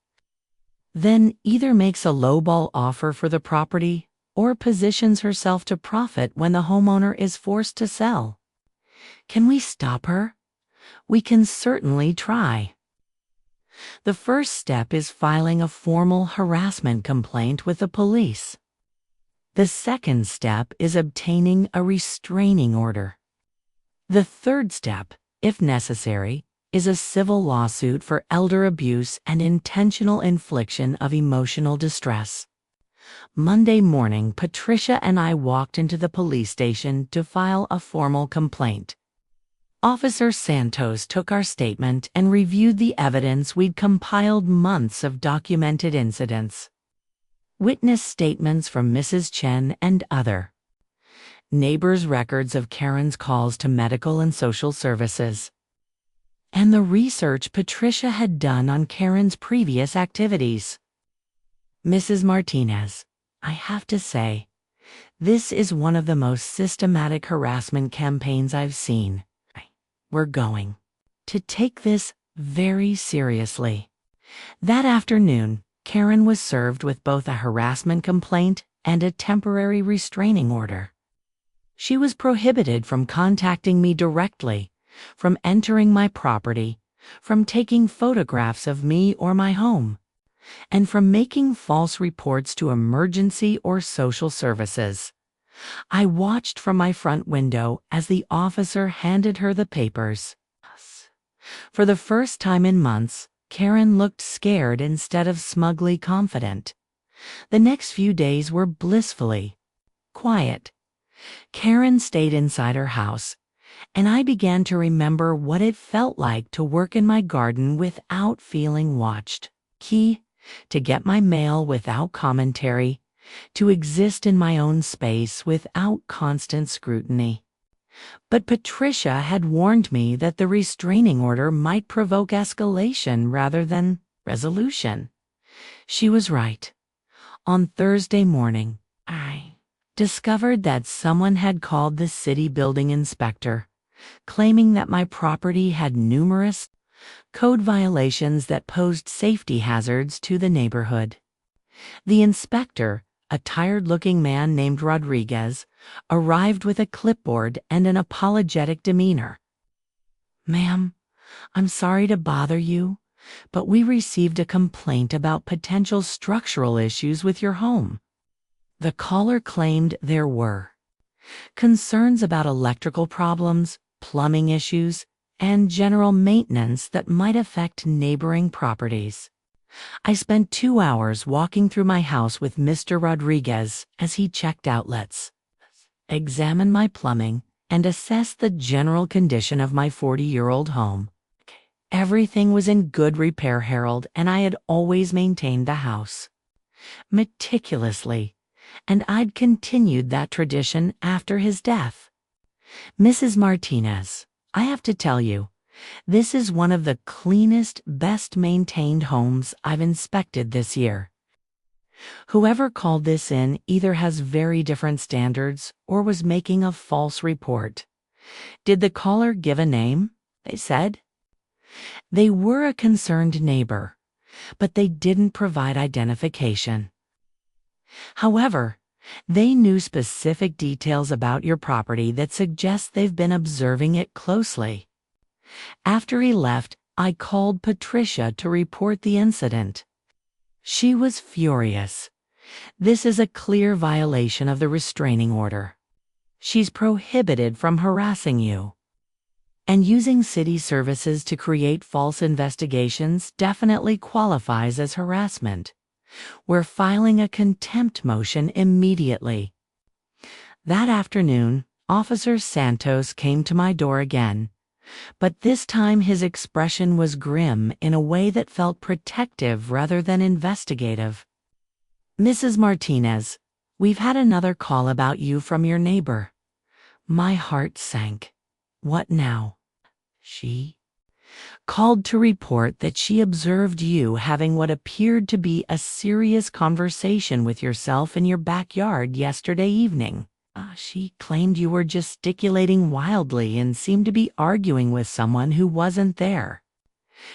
then either makes a lowball offer for the property or positions herself to profit when the homeowner is forced to sell. Can we stop her? We can certainly try. The first step is filing a formal harassment complaint with the police. The second step is obtaining a restraining order. The third step, if necessary, is a civil lawsuit for elder abuse and intentional infliction of emotional distress. Monday morning, Patricia and I walked into the police station to file a formal complaint. Officer Santos took our statement and reviewed the evidence we'd compiled, months of documented incidents, witness statements from Mrs. Chen and other neighbors' records of Karen's calls to medical and social services, and the research Patricia had done on Karen's previous activities. "Mrs. Martinez, I have to say, this is one of the most systematic harassment campaigns I've seen. We're going to take this very seriously." That afternoon, Karen was served with both a harassment complaint and a temporary restraining order. She was prohibited from contacting me directly, from entering my property, from taking photographs of me or my home, and from making false reports to emergency or social services. I watched from my front window as the officer handed her the papers. For the first time in months, Karen looked scared instead of smugly confident. The next few days were blissfully quiet. Karen stayed inside her house, and I began to remember what it felt like to work in my garden without feeling watched. To get my mail without commentary, to exist in my own space without constant scrutiny. But Patricia had warned me that the restraining order might provoke escalation rather than resolution. She was right. On Thursday morning, I discovered that someone had called the city building inspector, claiming that my property had numerous code violations that posed safety hazards to the neighborhood. The inspector, a tired-looking man named Rodriguez, arrived with a clipboard and an apologetic demeanor. "Ma'am, I'm sorry to bother you, but we received a complaint about potential structural issues with your home." The caller claimed there were concerns about electrical problems, plumbing issues, and general maintenance that might affect neighboring properties. I spent 2 hours walking through my house with Mr. Rodriguez as he checked outlets, examined my plumbing, and assessed the general condition of my 40-year-old home. Everything was in good repair, Harold, and I had always maintained the house meticulously, and I'd continued that tradition after his death. Mrs. Martinez, I have to tell you, this is one of the cleanest, best-maintained homes I've inspected this year. Whoever called this in either has very different standards or was making a false report. Did the caller give a name? They said. They were a concerned neighbor, but they didn't provide identification. However, they knew specific details about your property that suggest they've been observing it closely. After he left, I called Patricia to report the incident. She was furious. This is a clear violation of the restraining order. She's prohibited from harassing you. And using city services to create false investigations definitely qualifies as harassment. We're filing a contempt motion immediately. That afternoon, Officer Santos came to my door again, but this time his expression was grim in a way that felt protective rather than investigative. "Mrs. Martinez, we've had another call about you from your neighbor." My heart sank. What now? She called to report that she observed you having what appeared to be a serious conversation with yourself in your backyard yesterday evening. She claimed you were gesticulating wildly and seemed to be arguing with someone who wasn't there.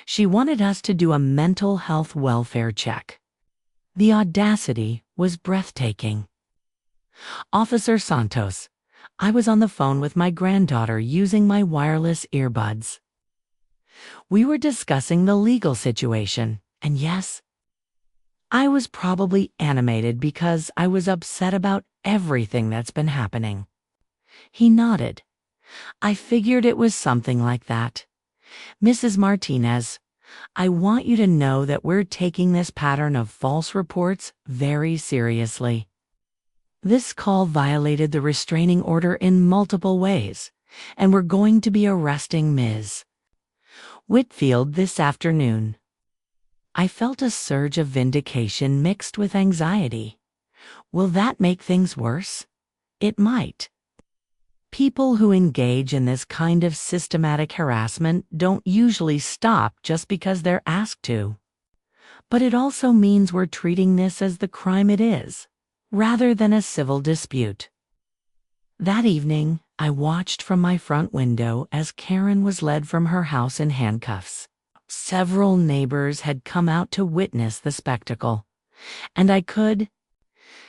She wanted us to do a mental health welfare check. The audacity was breathtaking. "Officer Santos, I was on the phone with my granddaughter using my wireless earbuds. We were discussing the legal situation, and yes, I was probably animated because I was upset about everything that's been happening." He nodded. "I figured it was something like that. Mrs. Martinez, I want you to know that we're taking this pattern of false reports very seriously. This call violated the restraining order in multiple ways, and we're going to be arresting Ms. Whitfield this afternoon." I felt a surge of vindication mixed with anxiety. Will that make things worse? It might. People who engage in this kind of systematic harassment don't usually stop just because they're asked to. But it also means we're treating this as the crime it is, rather than a civil dispute. That evening, I watched from my front window as Karen was led from her house in handcuffs. Several neighbors had come out to witness the spectacle, and I could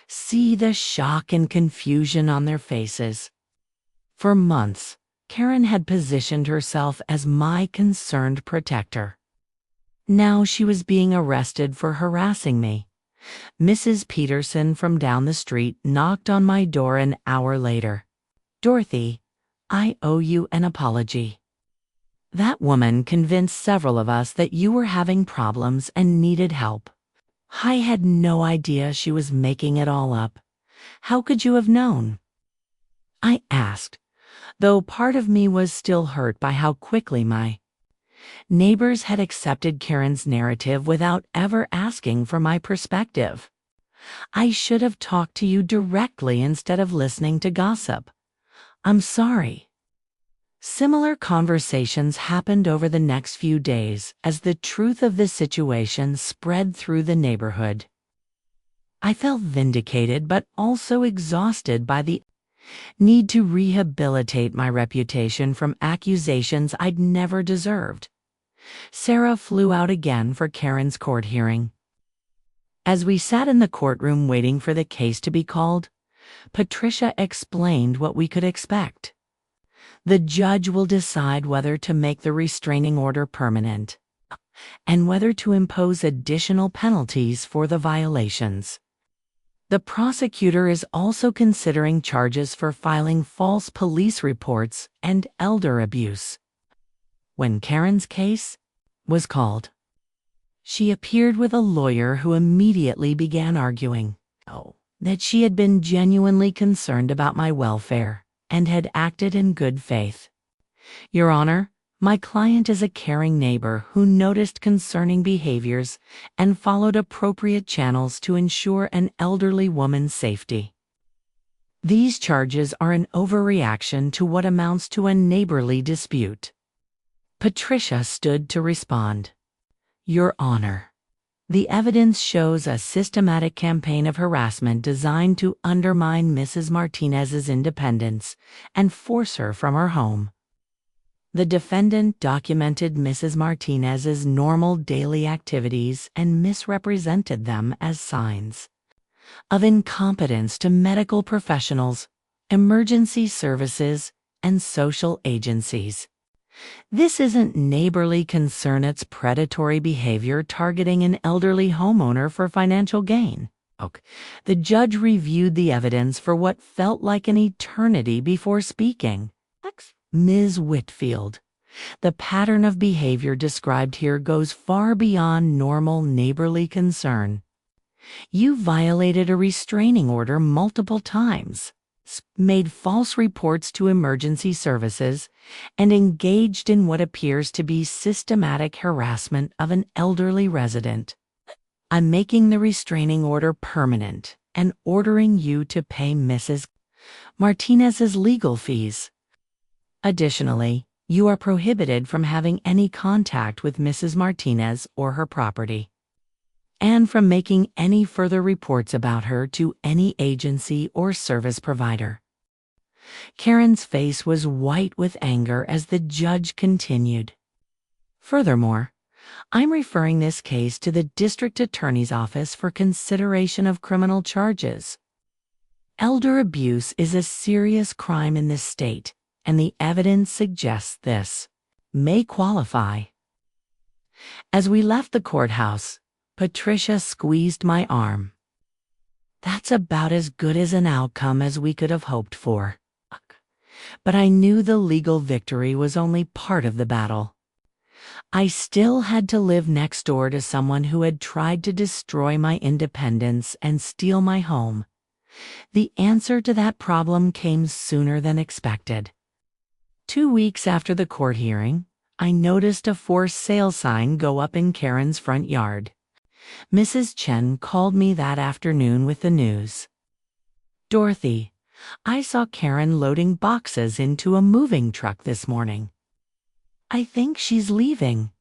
see the shock and confusion on their faces. For months, Karen had positioned herself as my concerned protector. Now she was being arrested for harassing me. Mrs. Peterson from down the street knocked on my door an hour later. "Dorothy, I owe you an apology. That woman convinced several of us that you were having problems and needed help. I had no idea she was making it all up. How could you have known?" I asked, though part of me was still hurt by how quickly my neighbors had accepted Karen's narrative without ever asking for my perspective. I should have talked to you directly instead of listening to gossip. I'm sorry. Similar conversations happened over the next few days as the truth of the situation spread through the neighborhood. I felt vindicated but also exhausted by the need to rehabilitate my reputation from accusations I'd never deserved. Sarah flew out again for Karen's court hearing. As we sat in the courtroom waiting for the case to be called, Patricia explained what we could expect. The judge will decide whether to make the restraining order permanent and whether to impose additional penalties for the violations. The prosecutor is also considering charges for filing false police reports and elder abuse. When Karen's case was called, she appeared with a lawyer who immediately began arguing that she had been genuinely concerned about my welfare and had acted in good faith. Your Honor, my client is a caring neighbor who noticed concerning behaviors and followed appropriate channels to ensure an elderly woman's safety. These charges are an overreaction to what amounts to a neighborly dispute. Patricia stood to respond. Your Honor, the evidence shows a systematic campaign of harassment designed to undermine Mrs. Martinez's independence and force her from her home. The defendant documented Mrs. Martinez's normal daily activities and misrepresented them as signs of incompetence to medical professionals, emergency services, and social agencies. This isn't neighborly concern, it's predatory behavior targeting an elderly homeowner for financial gain. The judge reviewed the evidence for what felt like an eternity before speaking. Ms. Whitfield, the pattern of behavior described here goes far beyond normal neighborly concern. You violated a restraining order multiple times, made false reports to emergency services, and engaged in what appears to be systematic harassment of an elderly resident. I'm making the restraining order permanent and ordering you to pay Mrs. Martinez's legal fees. Additionally, you are prohibited from having any contact with Mrs. Martinez or her property, and from making any further reports about her to any agency or service provider. Karen's face was white with anger as the judge continued. Furthermore, I'm referring this case to the district attorney's office for consideration of criminal charges. Elder abuse is a serious crime in this state, and the evidence suggests this may qualify. As we left the courthouse, Patricia squeezed my arm. That's about as good as an outcome as we could have hoped for. But I knew the legal victory was only part of the battle. I still had to live next door to someone who had tried to destroy my independence and steal my home. The answer to that problem came sooner than expected. 2 weeks after the court hearing, I noticed a for sale sign go up in Karen's front yard. Mrs. Chen called me that afternoon with the news. Dorothy, I saw Karen loading boxes into a moving truck this morning. I think she's leaving.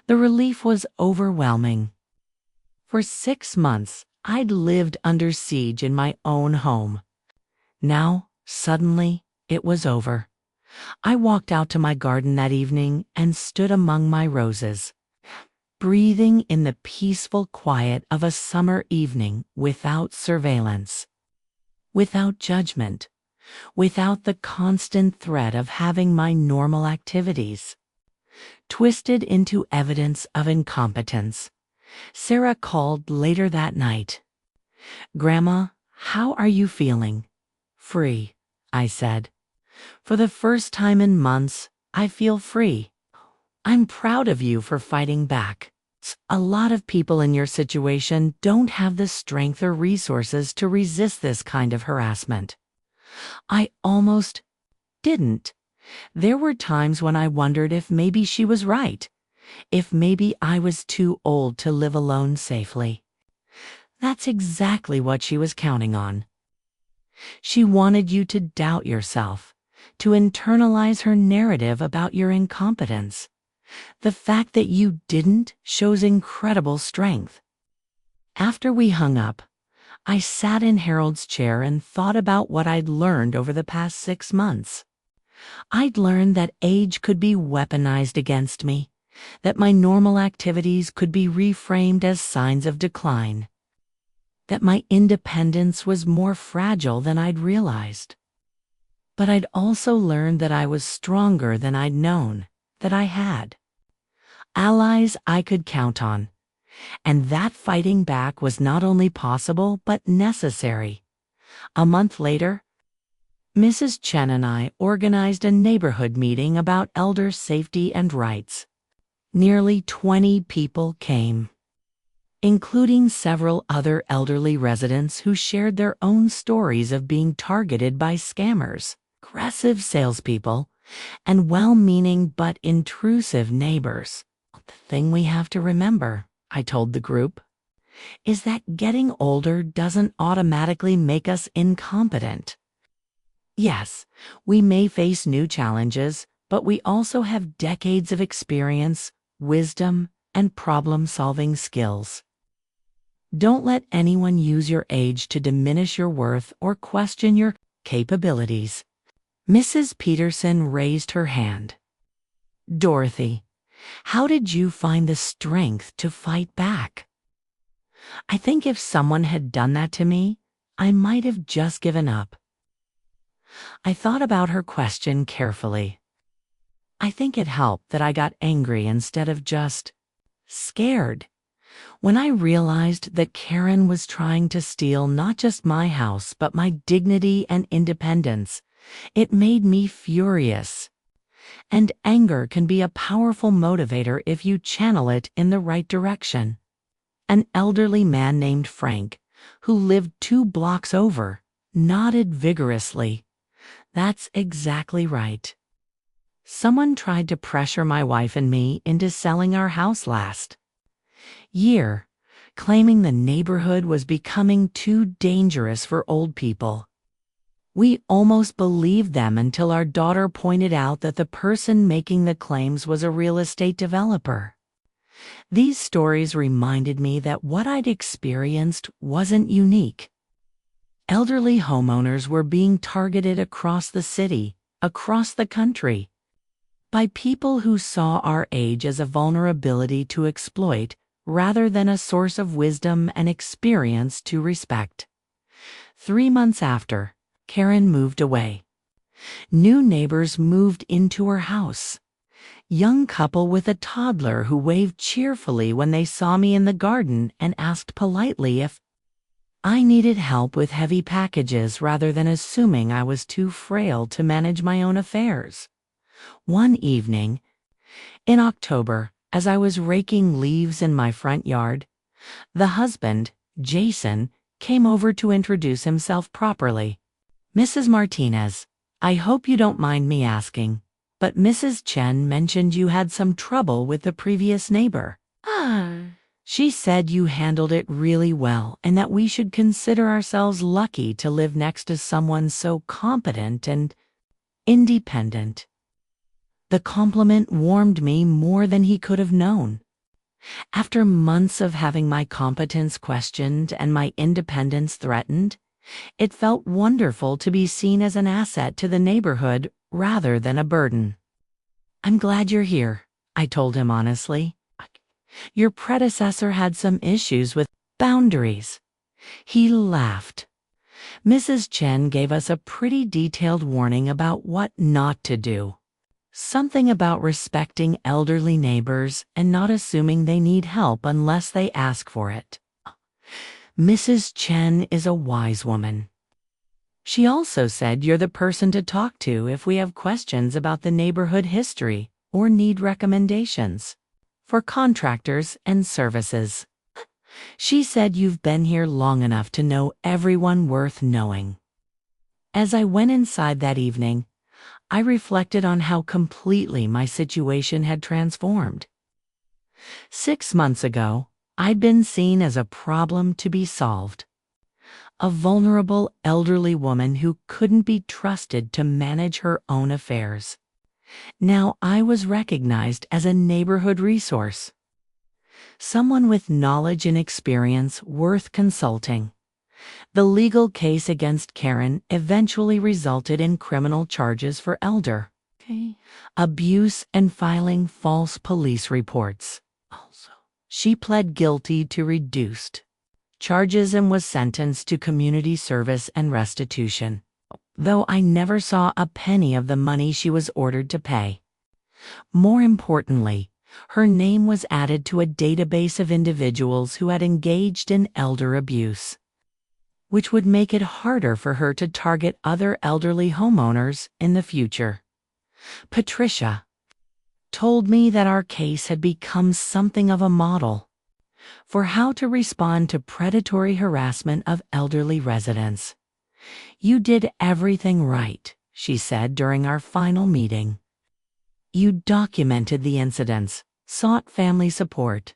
The relief was overwhelming. For 6 months, I'd lived under siege in my own home. Now, suddenly, it was over. I walked out to my garden that evening and stood among my roses, breathing in the peaceful quiet of a summer evening without surveillance, without judgment, without the constant threat of having my normal activities twisted into evidence of incompetence. Sarah called later that night. Grandma, how are you feeling? Free, I said. For the first time in months, I feel free. I'm proud of you for fighting back. A lot of people in your situation don't have the strength or resources to resist this kind of harassment. I almost didn't. There were times when I wondered if maybe she was right, if maybe I was too old to live alone safely. That's exactly what she was counting on. She wanted you to doubt yourself, to internalize her narrative about your incompetence. The fact that you didn't shows incredible strength. After we hung up, I sat in Harold's chair and thought about what I'd learned over the past 6 months. I'd learned that age could be weaponized against me, that my normal activities could be reframed as signs of decline, that my independence was more fragile than I'd realized. But I'd also learned that I was stronger than I'd known that I had. Allies I could count on, and that fighting back was not only possible but necessary. A month later, Mrs. Chen and I organized a neighborhood meeting about elder safety and rights. Nearly 20 people came, including several other elderly residents who shared their own stories of being targeted by scammers, aggressive salespeople, and well-meaning but intrusive neighbors. The thing we have to remember, I told the group, is that getting older doesn't automatically make us incompetent. Yes, we may face new challenges, but we also have decades of experience, wisdom, and problem-solving skills. Don't let anyone use your age to diminish your worth or question your capabilities. Mrs. Peterson raised her hand. Dorothy, how did you find the strength to fight back? I think if someone had done that to me, I might have just given up. I thought about her question carefully. I think it helped that I got angry instead of just scared. When I realized that Karen was trying to steal not just my house but my dignity and independence, it made me furious. And anger can be a powerful motivator if you channel it in the right direction. An elderly man named Frank, who lived 2 blocks over, nodded vigorously. That's exactly right. Someone tried to pressure my wife and me into selling our house last year, claiming the neighborhood was becoming too dangerous for old people. We almost believed them until our daughter pointed out that the person making the claims was a real estate developer. These stories reminded me that what I'd experienced wasn't unique. Elderly homeowners were being targeted across the city, across the country, by people who saw our age as a vulnerability to exploit rather than a source of wisdom and experience to respect. 3 months after, Karen moved away. New neighbors moved into her house. Young couple with a toddler who waved cheerfully when they saw me in the garden and asked politely if I needed help with heavy packages rather than assuming I was too frail to manage my own affairs. One evening, in October, as I was raking leaves in my front yard, the husband, Jason, came over to introduce himself properly. Mrs. Martinez, I hope you don't mind me asking, but Mrs. Chen mentioned you had some trouble with the previous neighbor. She said you handled it really well and that we should consider ourselves lucky to live next to someone so competent and independent. The compliment warmed me more than he could have known. After months of having my competence questioned and my independence threatened, it felt wonderful to be seen as an asset to the neighborhood rather than a burden. I'm glad you're here, I told him honestly. Your predecessor had some issues with boundaries. He laughed. Mrs. Chen gave us a pretty detailed warning about what not to do. Something about respecting elderly neighbors and not assuming they need help unless they ask for it. Mrs. Chen is a wise woman. She also said you're the person to talk to if we have questions about the neighborhood history or need recommendations for contractors and services. She said you've been here long enough to know everyone worth knowing. As I went inside that evening, I reflected on how completely my situation had transformed. 6 months ago, I'd been seen as a problem to be solved. A vulnerable elderly woman who couldn't be trusted to manage her own affairs. Now I was recognized as a neighborhood resource. Someone with knowledge and experience worth consulting. The legal case against Karen eventually resulted in criminal charges for elder abuse and filing false police reports. Also, she pled guilty to reduced charges and was sentenced to community service and restitution, though I never saw a penny of the money she was ordered to pay. More importantly, her name was added to a database of individuals who had engaged in elder abuse, which would make it harder for her to target other elderly homeowners in the future. Patricia told me that our case had become something of a model for how to respond to predatory harassment of elderly residents. "You did everything right," she said during our final meeting. "You documented the incidents, sought family support,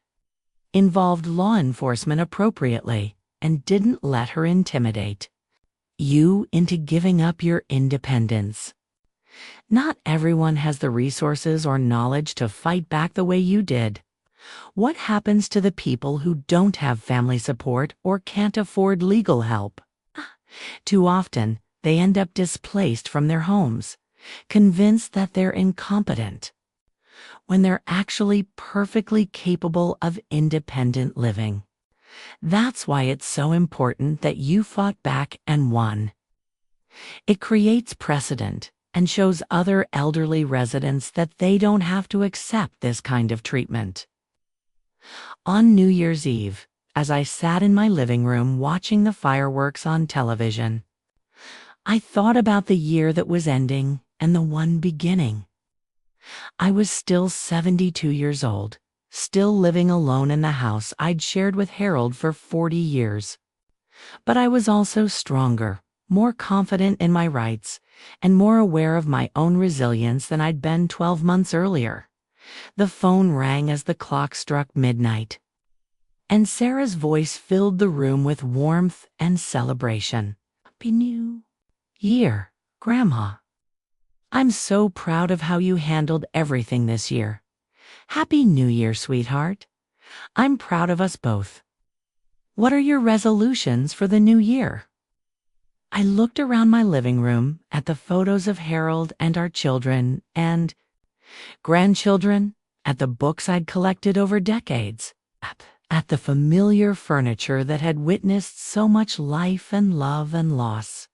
involved law enforcement appropriately, and didn't let her intimidate you into giving up your independence. Not everyone has the resources or knowledge to fight back the way you did. What happens to the people who don't have family support or can't afford legal help? Too often, they end up displaced from their homes, convinced that they're incompetent, when they're actually perfectly capable of independent living. That's why it's so important that you fought back and won. It creates precedent and shows other elderly residents that they don't have to accept this kind of treatment." On New Year's Eve, as I sat in my living room watching the fireworks on television, I thought about the year that was ending and the one beginning. I was still 72 years old, still living alone in the house I'd shared with Harold for 40 years. But I was also stronger, more confident in my rights, and more aware of my own resilience than I'd been 12 months earlier. The phone rang as the clock struck midnight, and Sarah's voice filled the room with warmth and celebration. "Happy New Year, Grandma. I'm so proud of how you handled everything this year. Happy New Year, sweetheart. I'm proud of us both. What are your resolutions for the new year?" I looked around my living room at the photos of Harold and our children and grandchildren, at the books I'd collected over decades, at the familiar furniture that had witnessed so much life and love and loss.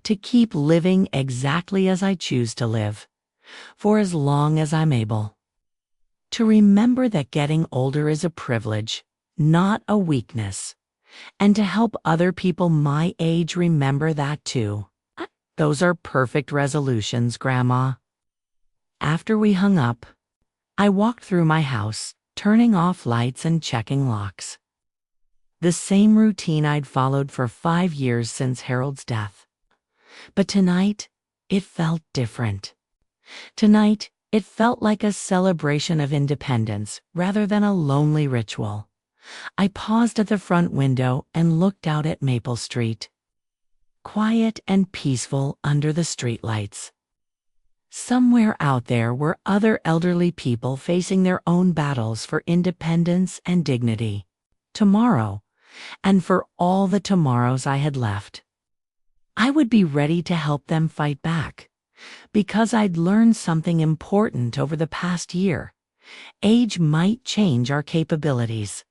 To keep living exactly as I choose to live, for as long as I'm able. To remember that getting older is a privilege, not a weakness, and to help other people my age remember that too. Those are perfect resolutions, Grandma. After we hung up, I walked through my house, turning off lights and checking locks. The same routine I'd followed for 5 years since Harold's death. But tonight, it felt different. Tonight, it felt like a celebration of independence rather than a lonely ritual. I paused at the front window and looked out at Maple Street, quiet and peaceful under the streetlights. Somewhere out there were other elderly people facing their own battles for independence and dignity. Tomorrow, and for all the tomorrows I had left, I would be ready to help them fight back, because I'd learned something important over the past year. Age might change our capabilities,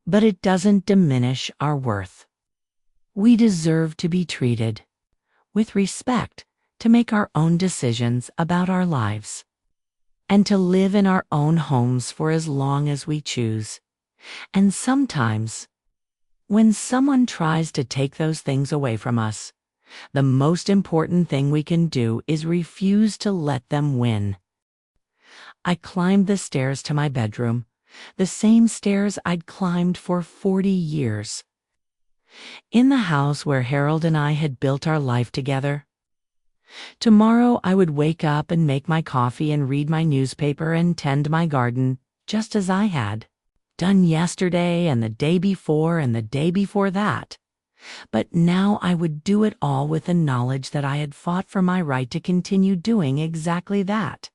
but it doesn't diminish our worth. We deserve to be treated with respect, to make our own decisions about our lives, and to live in our own homes for as long as we choose. And sometimes, when someone tries to take those things away from us, the most important thing we can do is refuse to let them win. I climbed the stairs to my bedroom, the same stairs I'd climbed for 40 years. In the house where Harold and I had built our life together. Tomorrow I would wake up and make my coffee and read my newspaper and tend my garden, just as I had done yesterday and the day before and the day before that. But now I would do it all with the knowledge that I had fought for my right to continue doing exactly that.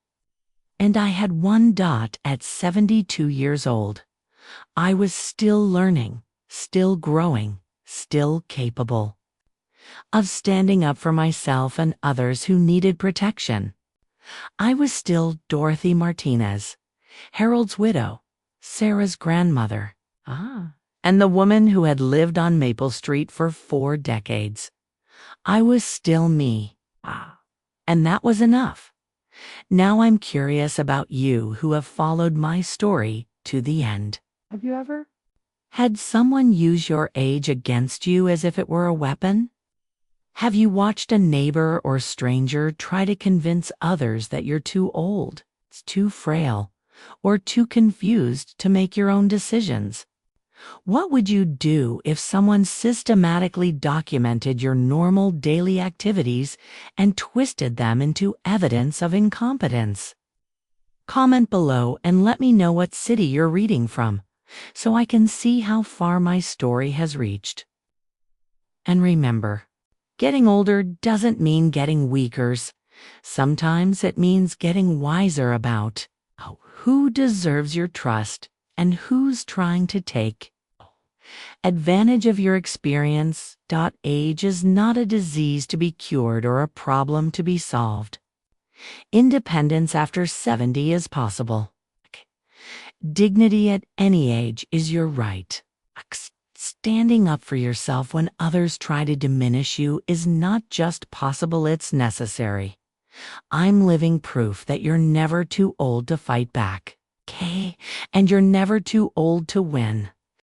And I had one dot at 72 years old. I was still learning, still growing, still capable of standing up for myself and others who needed protection. I was still Dorothy Martinez, Harold's widow, Sarah's grandmother, and the woman who had lived on Maple Street for 4 decades. I was still me, and that was enough. Now I'm curious about you who have followed my story to the end. Have you ever had someone use your age against you as if it were a weapon? Have you watched a neighbor or stranger try to convince others that you're too old, too frail, or too confused to make your own decisions? What would you do if someone systematically documented your normal daily activities and twisted them into evidence of incompetence? Comment below and let me know what city you're reading from, so I can see how far my story has reached. And remember, getting older doesn't mean getting weaker. Sometimes it means getting wiser about who deserves your trust and who's trying to take advantage of your experience. Age is not a disease to be cured or a problem to be solved. Independence after 70 is possible. Dignity at any age is your right. Standing up for yourself when others try to diminish you is not just possible, it's necessary. I'm living proof that you're never too old to fight back, okay? And you're never too old to win.